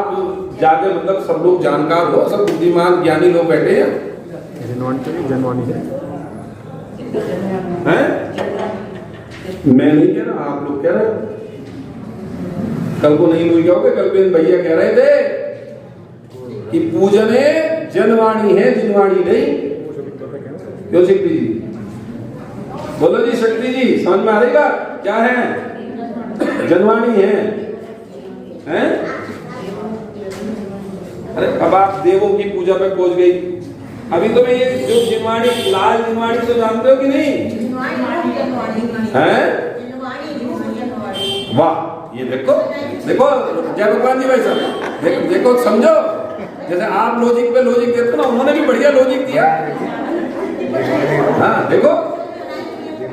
जाके मतलब सब लोग जानकार हो, सब बुद्धिमान ज्ञानी लोग बैठे हैं। जनवाणी है। हैं? मैं नहीं कह रहा, आप लोग कह रहे हो। कल को नहीं क्या होगा, कल बेन भैया कह रहे थे कि पूजने जनवाणी है, जिनवाणी नहीं। क्यों शक्ति जी? बोलो जी शक्ति जी, समझ में आ रही बात क्या है? जनवाणी है, हैं? अरे अब आप देवों की पूजा पे पहुंच गई। अभी तो मैं ये जो जिनवाणी, लाल जिनवाणी तो जानते हो कि नहीं? हैं? वाह, ये देखो देखो जय भगवान जी भाई साहब, देखो समझो, जैसे आप लॉजिक पे लॉजिक देते हो ना, उन्होंने भी बढ़िया लॉजिक दिया। हाँ देखो,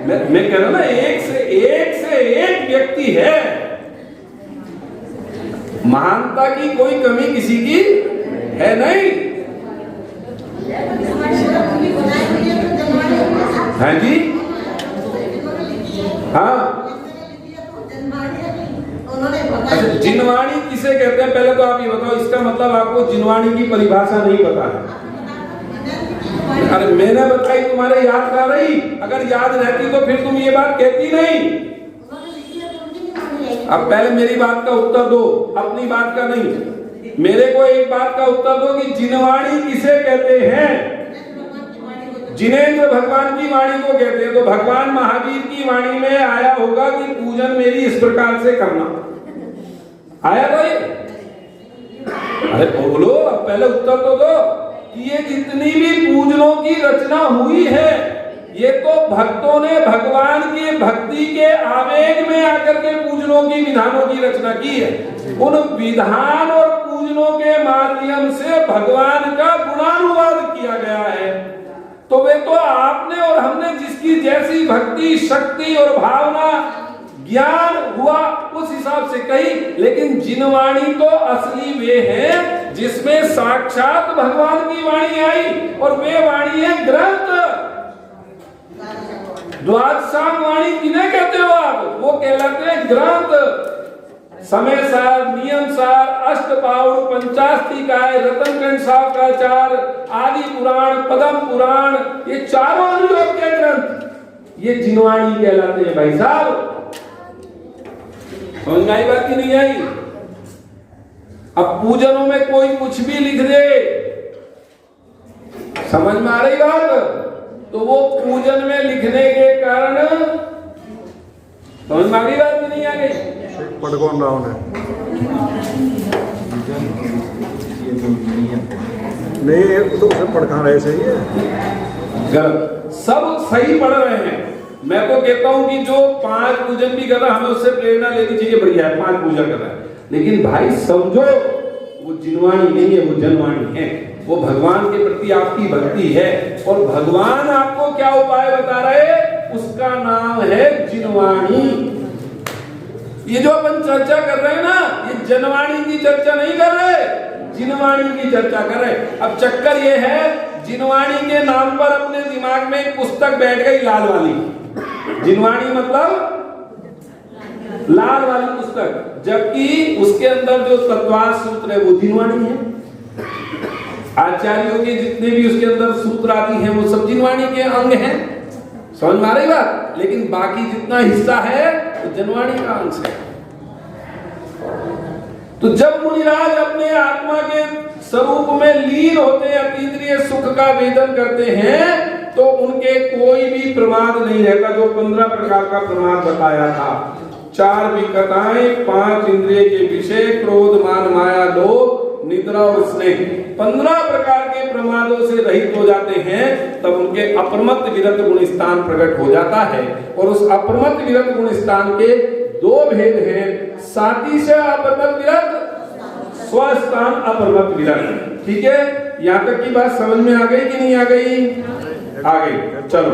मैं कह रहा हूं ना, एक से एक व्यक्ति है, महानता की कोई कमी किसी की है नहीं। हाँ जी, हाँ। अच्छा, जिनवाणी किसे कहते हैं पहले तो आप ये बताओ, इसका मतलब आपको जिनवाणी की परिभाषा नहीं पता है। अरे मैंने बताई, तुम्हारे याद कर रही, अगर याद रहती तो फिर तुम ये बात कहती नहीं। अब पहले मेरी बात का उत्तर दो, अपनी बात का नहीं। मेरे को एक बात का उत्तर दो कि जिनवाणी किसे कहते हैं? जिनेंद्र भगवान की वाणी को कहते हैं। तो भगवान महावीर की वाणी में आया होगा कि पूजन मेरी इस प्रकार से करना, आया भाई? अरे बोलो, अब पहले उत्तर तो दो कि ये जितनी भी पूजनों की रचना हुई है, ये तो भक्तों ने भगवान की भक्ति के आवेग में आकर के पूजनों की विधानों की रचना की है। उन विधान और पूजनों के माध्यम से भगवान का गुणानुवाद किया गया है। तो वे तो आपने और हमने जिसकी जैसी भक्ति, शक्ति और भावना, ज्ञान हुआ उस हिसाब से कही, लेकिन जिनवाणी तो असली वे हैं जिसमें साक्षात भगवान की वाणी आई, और वे वाणी है ग्रंथ। द्वादशांग वाणी किन्हें कहते हो आप? वो कहलाते हैं ग्रंथ। समय सार, नियम सार, अष्टपाउर, पंचास्तिकाय, रतनखंड सावकाचार, आदि पुराण, पद्म पुराण, ये चारों अनुयोग के ग्रंथ ये जिनवाणी कहलाते हैं भाई साहब। समझ में आई बात की नहीं आई? अब पूजनों में कोई कुछ भी लिख दे, समझ में आ रही बात? तो वो पूजन में लिखने के कारण समझ में आ गई बात की नहीं आ गई? पढ़ राउंड है नहीं तो उसे पढ़ कहाँ रहे, सही है गलत, सब सही पढ़ रहे हैं। मैं तो कहता हूं कि जो 5 पूजन भी कर रहा है हमें उससे प्रेरणा लेनी चाहिए, बढ़िया है 5 पूजा कर रहा है, लेकिन भाई समझो वो जिनवाणी नहीं है, वो जनवाणी है। वो भगवान के प्रति आपकी भक्ति है, और भगवान आपको क्या उपाय बता रहे, उसका नाम है जिनवाणी। ये जो अपन चर्चा कर रहे हैं ना, ये जनवाणी की चर्चा नहीं कर रहे, जिनवाणी की चर्चा कर रहे। अब चक्कर ये है, जिनवाणी के नाम पर अपने दिमाग में एक पुस्तक बैठ गई लाल वाली। जिनवाणी मतलब लाल वाली पुस्तक, जबकि उसके अंदर जो तत्वार्थ सूत्र है वो जिनवाणी है। आचार्यों के जितने भी उसके अंदर सूत्र आदि हैं वो सब जिनवाणी के अंग हैं, समझ में आ रही बात। लेकिन बाकी जितना हिस्सा है वो जिनवाणी का अंश है। तो जब मुनिराज अपने आत्मा के स्वरूप में लीन होते हैं, अतीन्द्रिय सुख का वेदन करते हैं, तो उनके कोई भी प्रमाद नहीं रहता। जो 15 प्रकार का प्रमाद बताया था, 4 विकटाएं, 5 इंद्रिय के विषय, क्रोध, मान, माया, लोभ, निद्रा और स्नेह, 15 प्रकार के प्रमादों से रहित हो जाते हैं, तब उनके अप्रमत्त विरत गुण स्थान प्रकट हो जाता है। और उस अप्रमत्त विरत गुण स्थान के 2 भेद हैं, सातिश अप्रमत्त विरत, स्वस्थान अप्रमत्त विरत। ठीक है, यहाँ तक की बात समझ में आ गई कि नहीं आ गई? आ गई। चलो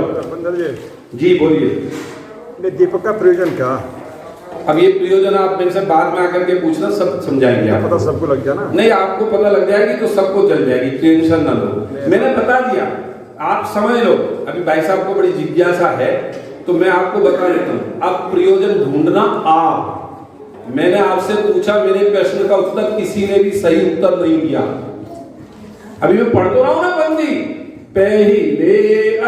जी बोलिए। दीपक का प्रयोजन क्या? अब ये प्रयोजन आप मेरे से बाद में आकर के पूछना, सब समझाएंगे आप। पता सबको लग गया ना? नहीं, आपको पता लग जाएगी तो सबको चल जाएगी, टेंशन ना लो। मैंने बता दिया, आप समझ लो। अभी भाई साहब को बड़ी जिज्ञासा है तो मैं आपको बता देता हूँ। अब प्रयोजन ढूंढना आप, मैंने आपसे पूछा, मेरे प्रश्न का उत्तर किसी ने भी सही उत्तर नहीं दिया। अभी मैं पढ़ तो रहा हूं ना पंक्ति, पहले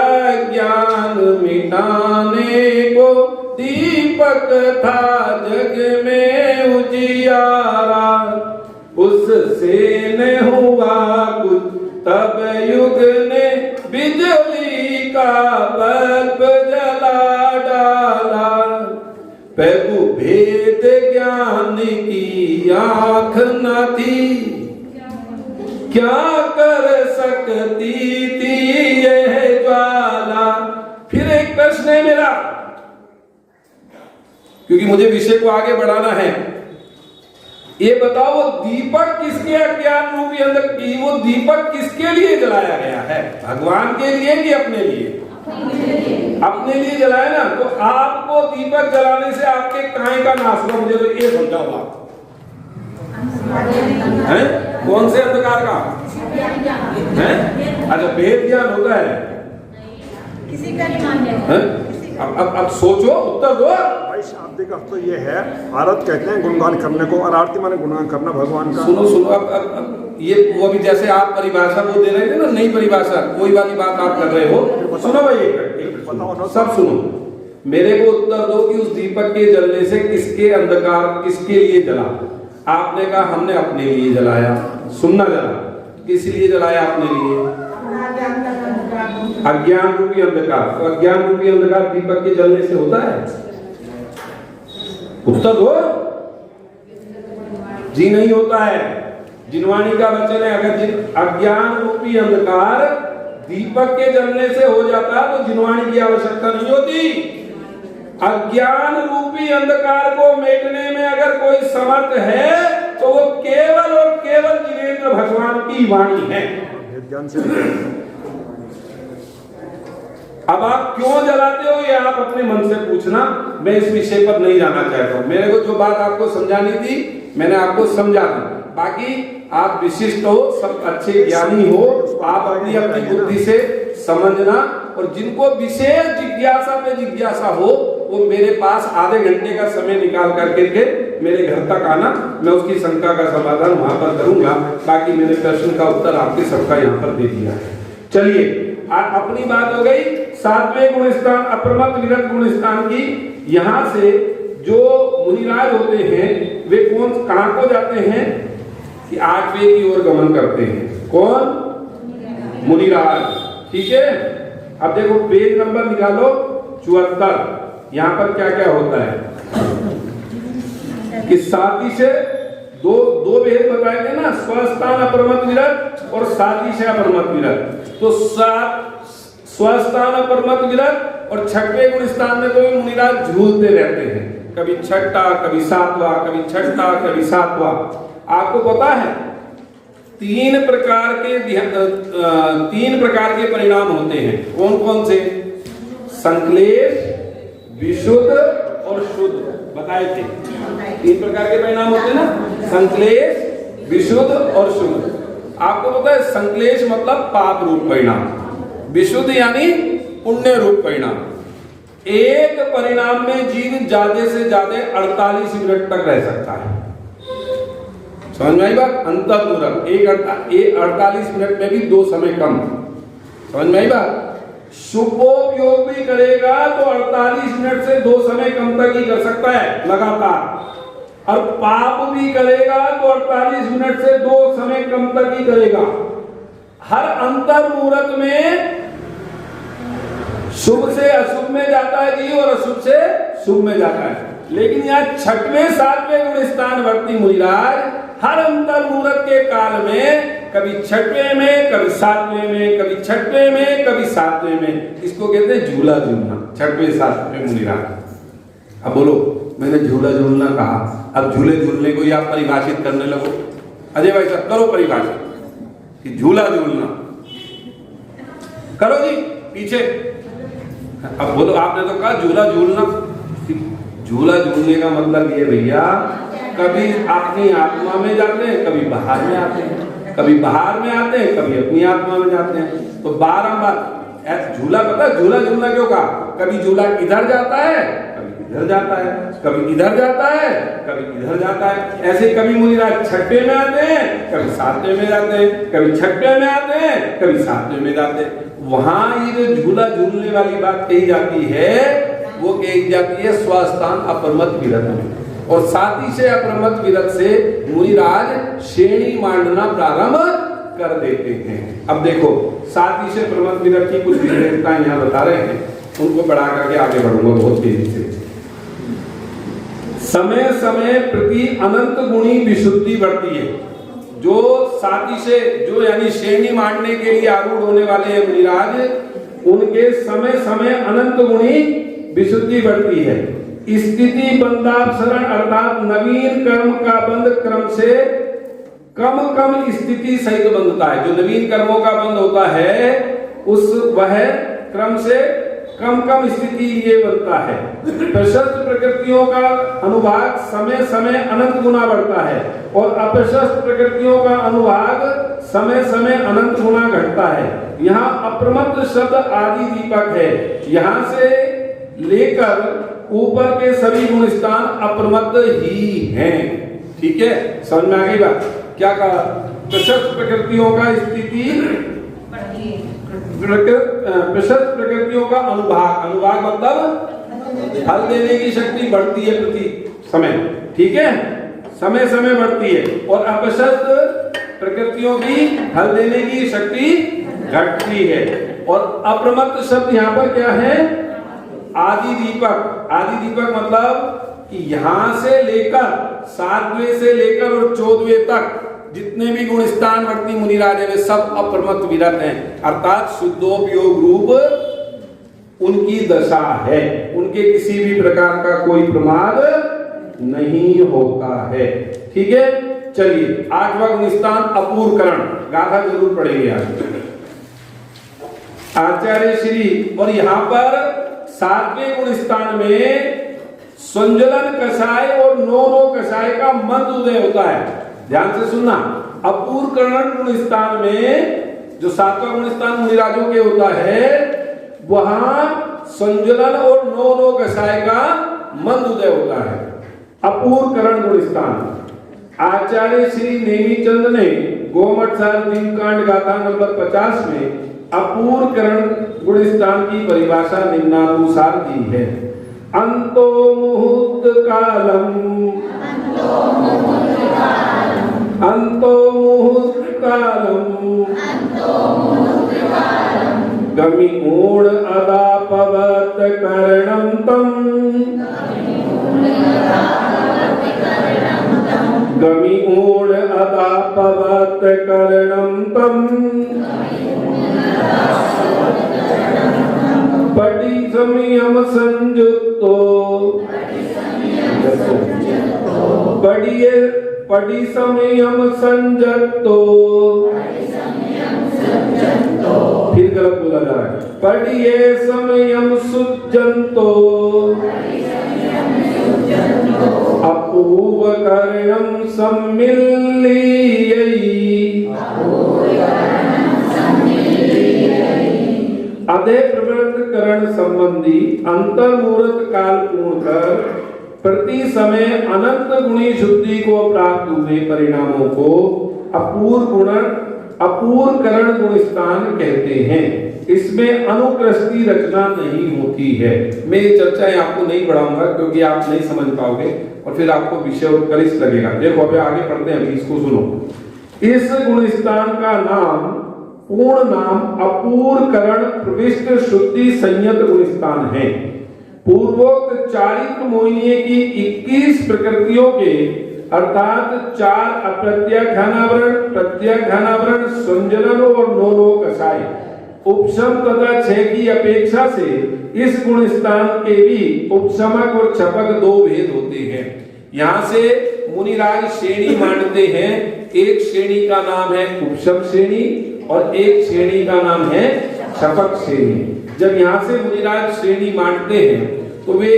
अज्ञान मिटाने को दीपक था जग में उजियारा, उससे न हुआ कुछ तब युग ने बिजली का बल्ब जला डाला। प्रभु भेद ज्ञान की आँख न थी, क्या कर सकती थी यह ज्वाला। फिर एक प्रश्न है मेरा, क्योंकि मुझे विषय को आगे बढ़ाना है। ये बताओ, वो दीपक किसके अज्ञान रूपी अंदर की, वो दीपक किसके लिए जलाया गया है? भगवान के लिए कि अपने लिए? अपने लिए जलाया ना। तो आपको दीपक जलाने से आपके काहे का नाश हुआ? मुझे तो ये समझाओ आप। हैं? कौन से अंधकार का है? अच्छा, भेद ज्ञान होता है किसी का नहीं मान्य। अब सोचो, उत्तर दो। भाई शाब्दिक अर्थ तो ये है, आरत कहते हैं गुणगान करने को, और आरती माने गुणगान करना भगवान का। सुनो सुनो, अब ये वो भी जैसे आप परिभाषा वो दे रहे थे ना, नई परिभाषा, कोई वाली बात आप कर रहे हो। सुनो भाई, एक सब सुनो, मेरे को उत्तर दो कि उस दीपक के जलने से किसके अंधकार, किसके लिए जला? आपने कहा हमने अपने लिए जलाया। सुनना जरा, किस लिए जलाया? अपने लिए, अज्ञान रूपी अंधकार। तो अज्ञान रूपी अंधकार दीपक के जलने से होता है? उत्तर दो जी। नहीं होता है। जिनवाणी का वचन है, अगर अज्ञान रूपी अंधकार दीपक के जलने से हो जाता तो जिनवाणी की आवश्यकता नहीं होती। अज्ञान रूपी अंधकार को मिटाने में अगर कोई समर्थ है तो वो केवल और केवल जिनेंद्र भगवान की वाणी है। ज्ञान से अब आप क्यों जलाते हो ये आप अपने मन से पूछना, मैं इस विषय पर नहीं जाना चाहता हूं। मेरे को जो बात आपको समझानी थी मैंने आपको समझा दी। बाकी आप विशिष्ट हो, सब अच्छे ज्ञानी हो, आप अपनी अपनी बुद्धि से समझना। और जिनको विशेष जिज्ञासा पे जिज्ञासा हो वो मेरे पास आधे घंटे का समय निकाल करके मेरे घर तक आना, मैं उसकी शंका का समाधान वहां पर करूंगा। बाकी मेरे प्रश्न का उत्तर आपके सबका यहाँ पर दे दिया है। चलिए, अपनी बात हो गई 7वें गुण स्थान अप्रमत्त विरत गुण स्थान की। यहाँ से जो मुनिराज होते हैं वे कौन कहाँ को जाते हैं कि 8वें की ओर गमन करते हैं। कौन? मुनिराज। ठीक है, अब देखो पेज नंबर निकालो 74। यहाँ पर क्या क्या होता है कि साथी से दो भेद बताए गए ना, स्वस्थान अप्रमत्त विरत और साथी से अप्रमत्त विरत। तो स्वस्थान अप्रमत्त विरत और 6वें गुण स्थान में तो मुनिराज झूलते रहते हैं, कभी 6ठा, कभी 7वां, कभी 6ठा, कभी 7वां। आपको पता है 3 प्रकार के परिणाम होते हैं। कौन कौन से? संक्लेश, विशुद्ध और शुद्ध बताए थे। 3 प्रकार के परिणाम होते हैं ना, संक्लेश, विशुद्ध और शुद्ध। आपको पता है संक्लेश मतलब पाप रूप परिणाम, विशुद्ध यानी पुण्य रूप परिणाम। एक परिणाम में जीव ज्यादा से ज्यादा 48 मिनट तक रह सकता है। समझ में आई बात? अंतर मूरत एक 48 मिनट में भी 2 समय कम। समझ में आई बात? शुभोपयोग भी करेगा तो 48 मिनट से 2 समय कम तक ही कर सकता है लगातार, और पाप भी करेगा तो 48 मिनट से 2 समय कम तक ही करेगा। हर अंतर मुहूर्त में शुभ से अशुभ में जाता है जी, और अशुभ से शुभ में जाता है। लेकिन यहाँ 6वें 7वें गुण स्थान वर्ती मुनिराज हर अंतर मुहूर्त के काल में कभी 6वें में, कभी 7वें में, कभी 6वें में, कभी 7वें में, इसको कहते हैं झूला झूलना। 6वें 7वें मुनिराज। अब बोलो, मैंने झूला झूलना कहा, अब झूले झूलने को ही आप परिभाषित करने लगो। अजय भाई साहब करो परिभाषित कि झूला झूलना करो जी पीछे। अब बोलो, आपने तो कहा झूला झूलना। झूला झूलने का मतलब ये भैया, कभी अपनी आत्मा में जाते हैं, कभी बाहर में आते हैं, कभी बाहर में आते हैं, कभी अपनी आत्मा में जाते हैं। तो बारंबार झूला, पता है झूला झूलना क्यों कहा? कभी झूला इधर जाता है, कभी इधर जाता है, कभी इधर जाता है, कभी इधर जाता है। ऐसे कभी मुनिराज 6वें में आते हैं, कभी 7वें में जाते हैं, कभी 6वें में आते हैं, कभी 7वें में जाते हैं। वहां ये जो झूला झूलने वाली बात कही जाती है, वो कही जाती है स्वस्थान अप्रमत विरत में। और साथ ही से अप्रमत विरत से मुनिराज श्रेणी मांडना प्रारंभ कर देते हैं। अब देखो, साथ ही से प्रमत विरत की कुछ विशेषताएं यहाँ बता रहे हैं, उनको बढ़ा करके आगे बढ़ूंगा बहुत तेजी से। समय समय प्रति अनंत गुणी विशुद्धि बढ़ती है। जो साथी से जो यानी श्रेणी मांडने के लिए आरूढ़ होने वाले हैं मुनिराज, उनके समय समय अनंत गुणी विशुद्धि बढ़ती है। स्थिति बंधापसरण अर्थात नवीन कर्म का बंध क्रम से कम कम स्थिति सहित बंधता है। जो नवीन कर्मों का बंध होता है उस वह क्रम से कम कम स्थिति ये बनता है। प्रशस्त प्रकृतियों का अनुभाग समय समय अनंत गुना बढ़ता है, और अप्रशस्त प्रकृतियों का अनुभाग समय समय अनंत गुना घटता है। यहाँ अप्रमत्त शब्द आदि दीपक है। यहाँ से लेकर ऊपर के सभी गुण स्थान अप्रमत्त ही हैं। ठीक है, समझ में आ गई बात? क्या कहा? प्रशस्त प्रकृतियों का स्थिति, प्रशस्त प्रकृतियों का अनुभाग, अनुभाग मतलब फल देने की शक्ति बढ़ती है प्रति समय। ठीक है, समय समय बढ़ती है, और अप्रशस्त प्रकृतियों की फल देने की शक्ति घटती है। और अप्रमत्त शब्द यहाँ पर क्या है? आदि दीपक। आदि दीपक मतलब कि यहां से लेकर 7वें से लेकर और 14वें तक जितने भी गुण स्थान वर्ती मुनिराज वे सब अप्रमत्त विरत हैं, अर्थात शुद्धोपयोग रूप उनकी दशा है। उनके किसी भी प्रकार का कोई प्रमाद नहीं होता है। ठीक है, चलिए 8वां गुण स्थान अपूर्वकरण, गाथा जरूर पढ़ेंगे आज आचार्य श्री। और यहाँ पर 7वें गुण स्थान में संजलन कषाय और नो कषाय का मंद उदय होता है। ध्यान से सुनना, अपूर्वकरण गुण स्थान में जो 7वां गुण स्थान मुनिराजों के होता है, वहां संजलन और नो कषाय का मंद उदय होता है। अपूर्वकरण गुण स्थान आचार्य श्री नेमीचंद ने गोमठ सार दीपकांड गाथा नंबर 50 में अपूर्वकरण गुण स्थान की परिभाषा निम्नानुसार दी है। अंतो मुहूर्त कालम, अंतो मुहूर्त कालम, गमि मूढ़ अदापवत करणम तम, गमि मूढ़ अदापवत करणम तम, पटी संयम संयुक्तो, पटी संयम संयुक्तो, फिर गलत बोला जा रहा है। पटिये संयम सुजंतो, अपूर्वकरणम सम्मिल्ययै, अधे प्रवृत्त करण संबंधी अंतर्मुहूर्त काल पूर्ण कर प्रति समय अनंत गुणी शुद्धि को प्राप्त हुए परिणामों को अपूर्व करण गुण स्थान कहते हैं। इसमें अनुकृष्टि रचना नहीं होती है। मैं ये चर्चाएं आपको नहीं बढ़ाऊंगा क्योंकि आप नहीं समझ पाओगे और फिर आपको विषय उत्कर्ष लगेगा। देखो अभी आगे पढ़ते हैं, अभी इसको सुनो। इस गुण स्थान का नाम, पूर्ण नाम अपूर्व करण प्रविष्ट शुद्धि संयत गुण स्थान है। पूर्वोक्त चारित्र मोहिनी की 21 प्रकृतियों के अर्थात 4 अप्रत्याख्यानावरण, प्रत्याख्यानावरण, संजनन और 9 कषाय उपशम तथा 6 की अपेक्षा से इस गुण स्थान के भी उपशमक और छपक 2 भेद होते हैं। यहाँ से मुनिराज श्रेणी मानते हैं। एक श्रेणी का नाम है उपशम श्रेणी और एक श्रेणी का नाम है छपक श्रेणी। जब यहाँ से मुनिराज श्रेणी मानते हैं तो वे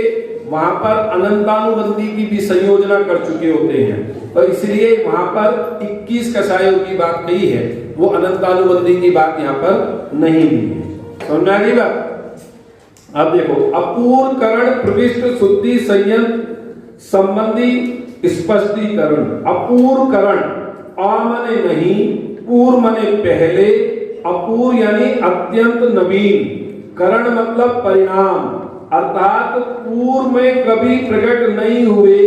वहां पर अनंतानुबंधी की भी संयोजना कर चुके होते हैं और इसलिए वहां पर 21 कषायों की बात कही है, वो अनंतानुबंधी की बात यहाँ पर नहीं दी है। समझ में आ गई बात? अब देखो, अपूर्व करण प्रविष्ट शुद्धि संयत संबंधी स्पष्टीकरण। अपूर्व करण, अ माने नहीं, पूर्व माने पहले, अपूर्व यानी अत्यंत नवीन, करण मतलब परिणाम, अर्थात पूर्व में कभी प्रकट नहीं हुए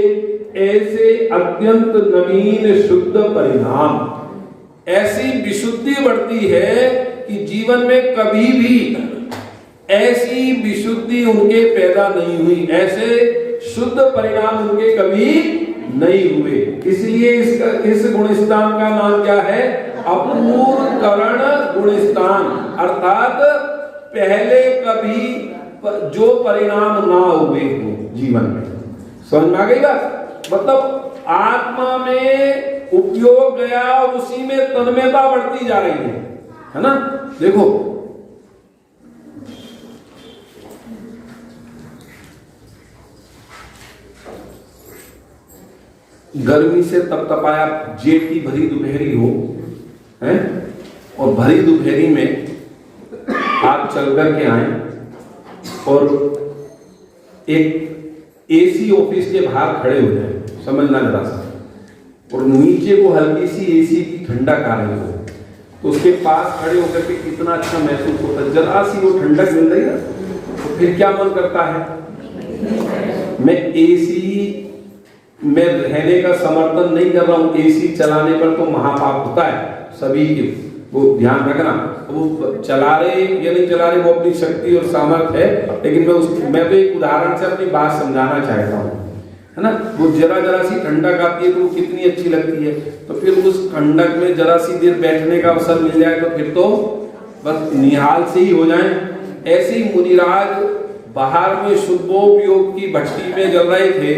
ऐसे अत्यंत नवीन शुद्ध परिणाम। ऐसी विशुद्धि बढ़ती है कि जीवन में कभी भी ऐसी विशुद्धि उनके पैदा नहीं हुई, ऐसे शुद्ध परिणाम उनके कभी नहीं हुए। इसलिए इस गुणस्थान का नाम क्या है? अपूर्व करण गुणस्थान, अर्थात पहले कभी जो परिणाम ना हुए हो जीवन में। समझ में आ गई बात? मतलब आत्मा में उपयोग गया और उसी में तन्मयता बढ़ती जा रही है ना? देखो गर्मी से तपतपाया जेठ की भरी दोपहरी हो है और भरी दोपहरी में आप चल करके आए और एक एसी ऑफिस के बाहर खड़े हो जाए, समझना जरा सा, और नीचे को हल्की सी एसी की ठंडक आ रही हो तो उसके पास खड़े होकर के कितना अच्छा महसूस होता है। जरा सी वो ठंडक मिल रही है तो फिर क्या मन करता है? मैं एसी में रहने का समर्थन नहीं कर रहा हूं, एसी चलाने पर तो महापाप होता है सभी के, वो ध्यान रखना। वो चला रहे या नहीं चला रहे वो अपनी शक्ति और सामर्थ्य है, लेकिन मैं तो एक उदाहरण से अपनी बात समझाना चाहता हूँ, है ना? वो जरा सी ठंडक आती है तो वो कितनी अच्छी लगती है, तो फिर उस ठंडक में जरा सी देर बैठने का अवसर मिल जाए तो फिर तो बस निहाल से ही हो जाए। ऐसे ही मुनिराज बाहर में शुद्धोपयोग की भट्टी में जल रहे थे,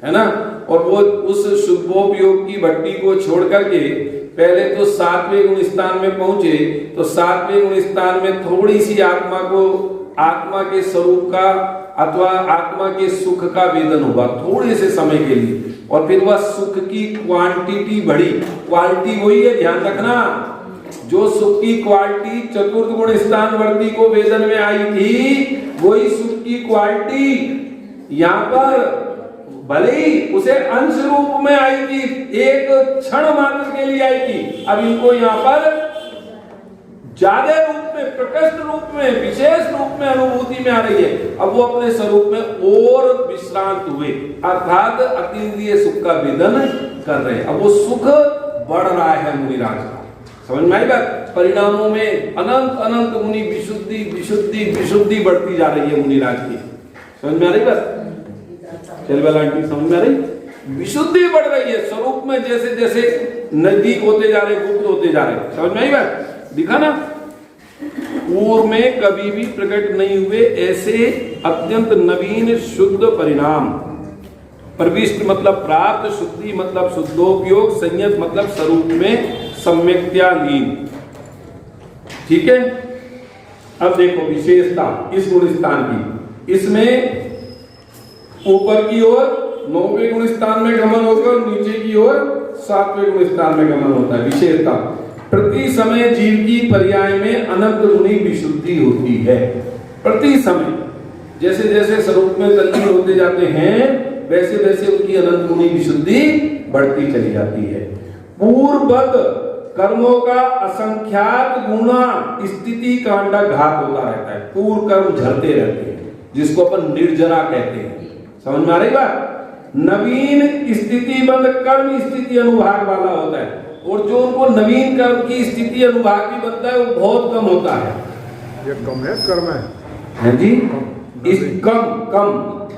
है ना? और वो उस शुद्धोपयोग की भट्टी को छोड़ करके पहले तो 7वें गुण स्थान में पहुंचे, तो 7वें गुण स्थान में थोड़ी सी आत्मा के स्वरूप का अथवा आत्मा के सुख का वेदन हुआ थोड़े से समय के लिए, और फिर वह सुख की क्वांटिटी बढ़ी। क्वालिटी वही है, ध्यान रखना, जो सुख की क्वालिटी चतुर्थ गुण स्थान वर्ती को वेदन में आई थी, वही सुख की क्वालिटी यहाँ पर भले ही उसे अंश रूप में आई थी, एक क्षण मात्र के लिए आई थी, अब इनको यहाँ पर ज्यादा रूप में, प्रकृष्ट रूप में, विशेष रूप में अनुभूति में आ रही है। अब वो अपने स्वरूप में और विश्रांत हुए, अर्थात अतीन्द्रिय सुख का वेदन कर रहे हैं। अब वो सुख बढ़ रहा है मुनिराज का, समझ में आई बात? परिणामों में अनंत अनंत मुनि विशुद्धि विशुद्धि विशुद्धि बढ़ती जा रही है मुनिराज की। समझ में आ रही बात? चलवाला आंटी समझ में आ रही? विशुद्धि बढ़ रही है स्वरूप में, जैसे जैसे नजदीक होते जा रहे, गुप्त होते जा रहे। समझ में आई बात? दिखा ना, पूर्व में कभी भी प्रकट नहीं हुए ऐसे अत्यंत नवीन शुद्ध परिणाम। प्रविष्ट मतलब प्राप्त, शुद्धि मतलब शुद्धोपयोग, संयत मतलब स्वरूप में सम्यक्त्या लीन। ठीक है, अब देखो विशेषता इस गुण स्थान की। इसमें ऊपर की ओर 9वें गुण स्थान में गमन होकर नीचे की ओर 7वें गुण स्थान में गमन होता है। विशेषता प्रति समय जीव की पर्याय में अनंत गुणी विशुद्धि होती है। प्रति समय जैसे जैसे स्वरूप में तल्लीन होते जाते हैं वैसे वैसे उनकी अनंत गुणी विशुद्धि बढ़ती चली जाती है। पूर्ववत कर्मों का असंख्यात गुना स्थिति कांडा घात होता रहता है। पूर्व कर्म झरते रहते हैं जिसको अपन निर्जरा कहते हैं। समझ में आ रही बात? नवीन स्थिति बंद कर्म स्थिति अनुभाग वाला होता है और जो उनको नवीन कर्म की स्थिति अनुभाग भी बनता है वो बहुत कम होता है। ये कम है कर्म है जी, इस कम कम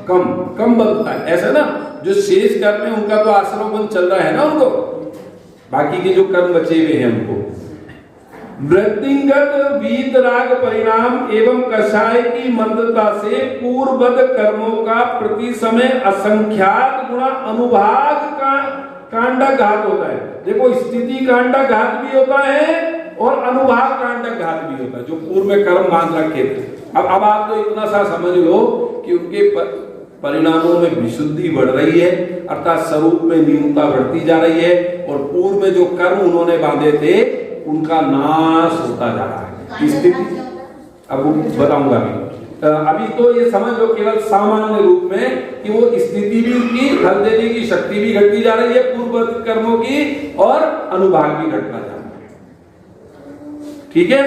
कम कम बनता है। ऐसा ना जो शेष कर्म है उनका तो आश्रम बंद चल रहा है ना, उनको बाकी के जो कर्म बचे हुए हैं उनको वृत्तिगत वीतराग परिणाम एवं कषाय की मंदता से पूर्ववत कर्मों का प्रति समय असंख्यात गुणा अनुभाग का कांडाघात होता है। देखो स्थिति कांडाघात भी होता है और अनुभाग कांडाघात भी होता है। जो पूर्व में कर्म बांध रखे थे, अब आप तो इतना सा समझ लो कि उनके परिणामों में विशुद्धि बढ़ रही है, अर्थात स्वरूप में न्यूनता बढ़ती जा रही है और पूर्व में जो कर्म उन्होंने बांधे थे उनका नाश होता जा रहा है। स्थिति अब बताऊंगा अभी तो ये समझ लो केवल सामान्य रूप में कि वो स्थिति भी उनकी फल देने की शक्ति भी घटती जा रही है पूर्ववर्ती कर्मों की और अनुभाग भी घटता जा रहा है। ठीक है,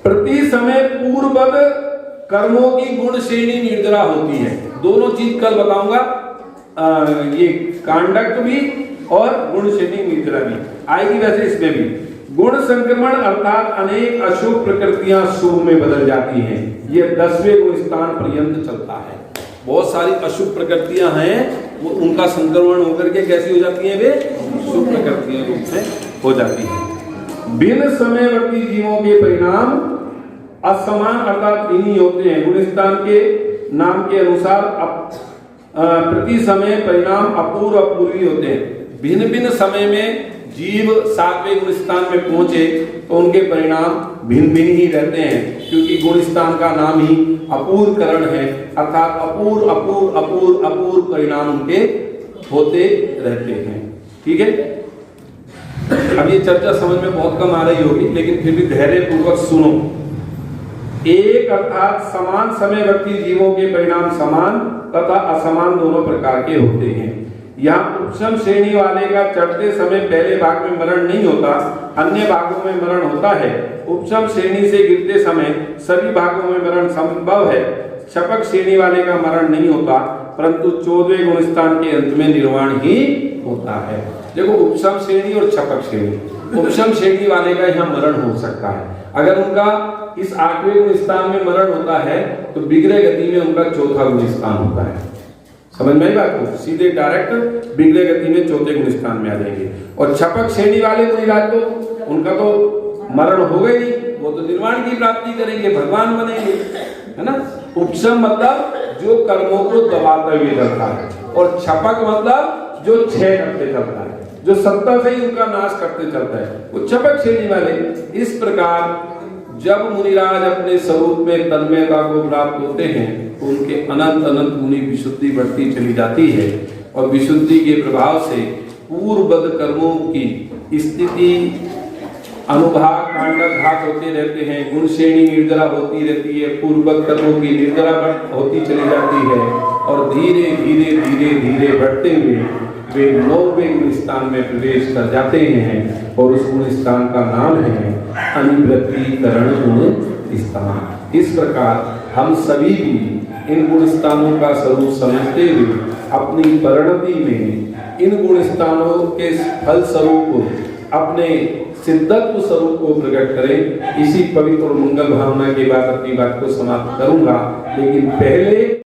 प्रति समय पूर्ववत कर्मों की गुण श्रेणी निर्जरा होती है। दोनों चीज कल बताऊंगा, ये कांडक भी और गुण श्रेणी निर्जरा भी आएगी। वैसे इसमें भी गुण संक्रमण अर्थात अनेक अशुभ प्रकृतियां शुभ में बदल जाती हैं। ये 10वें गुण स्थान पर्यंत चलता है। बहुत सारी अशुभ प्रकृतियां हैं वो उनका संक्रमण होकर के कैसी हो जाती हैं, वे शुभ प्रकृतियां रूप में हो जाती हैं। भिन्न समयवर्ती जीवों के परिणाम असमान अर्थात भिन्न होते हैं। गुण स्थान के नाम के अनुसार प्रति समय परिणाम अपूर्व अपूर्वी होते हैं। भिन्न भिन्न समय में जीव 7वें गुण स्थान में पहुंचे तो उनके परिणाम भिन्न भिन्न ही रहते हैं, क्योंकि गुण स्थान का नाम ही अपूर्वकरण है, अर्थात अपूर्व अपूर्व अपूर्व अपूर्व परिणाम उनके होते रहते हैं। ठीक है, अब ये चर्चा समझ में बहुत कम आ रही होगी लेकिन फिर भी धैर्य पूर्वक सुनो। एक अर्थात समान समयवर्ती जीवों के परिणाम समान तथा असमान दोनों प्रकार के होते हैं। यहाँ उपशम श्रेणी वाले का चढ़ते समय पहले भाग में मरण नहीं होता, अन्य भागों में मरण होता है। उपशम श्रेणी से गिरते समय सभी भागों में मरण संभव है। क्षपक श्रेणी वाले का मरण नहीं होता परंतु 14वें गुण स्थान के अंत में निर्वाण ही होता है। देखो उपशम श्रेणी और क्षपक श्रेणी, उपशम श्रेणी वाले का यहाँ मरण हो सकता है। अगर उनका इस 8वें गुण स्थान में मरण होता है तो बिगड़े गति में उनका 4था गुण स्थान होता है। समझ में आई बात को? सीधे डायरेक्ट बिगड़े गति में 4थे गुण स्थान में आ जाएंगे। और क्षपक श्रेणी वाले मुनिराज तो उनका तो मरण हो गई नहीं, वो तो निर्वाण की प्राप्ति करेंगे, भगवान बनेंगे, है ना। उपशम मतलब जो कर्मों को दबाते हुए चलता है और क्षपक मतलब जो क्षय करते चलता है, जो सत्ता से ही उनका नाश करते चलता है, वो क्षपक श्रेणी वाले। इस प्रकार जब मुनिराज अपने स्वरूप में तन्मयता को प्राप्त होते हैं तो उनके अनंत अनंत गुणी विशुद्धि बढ़ती चली जाती है और विशुद्धि के प्रभाव से पूर्ववत कर्मों की स्थिति अनुभाग कांडघात होते रहते हैं। गुण श्रेणी निर्जरा होती रहती है, पूर्ववत कर्मों की निर्जरा होती चली जाती है और धीरे धीरे धीरे धीरे बढ़ते हुए वे 9वें गुण स्थान में प्रवेश कर जाते हैं और उस गुण स्थान का नाम है अनिवृत्तिकरण गुण स्थान। इस प्रकार हम सभी भी इन गुण स्थानों का स्वरूप समझते हुए अपनी परिणति में इन गुण स्थानों के फल स्वरूप अपने सिद्धत्व स्वरूप को प्रकट करें। इसी पवित्र और मंगल भावना के बाद अपनी बात को समाप्त करूंगा, लेकिन पहले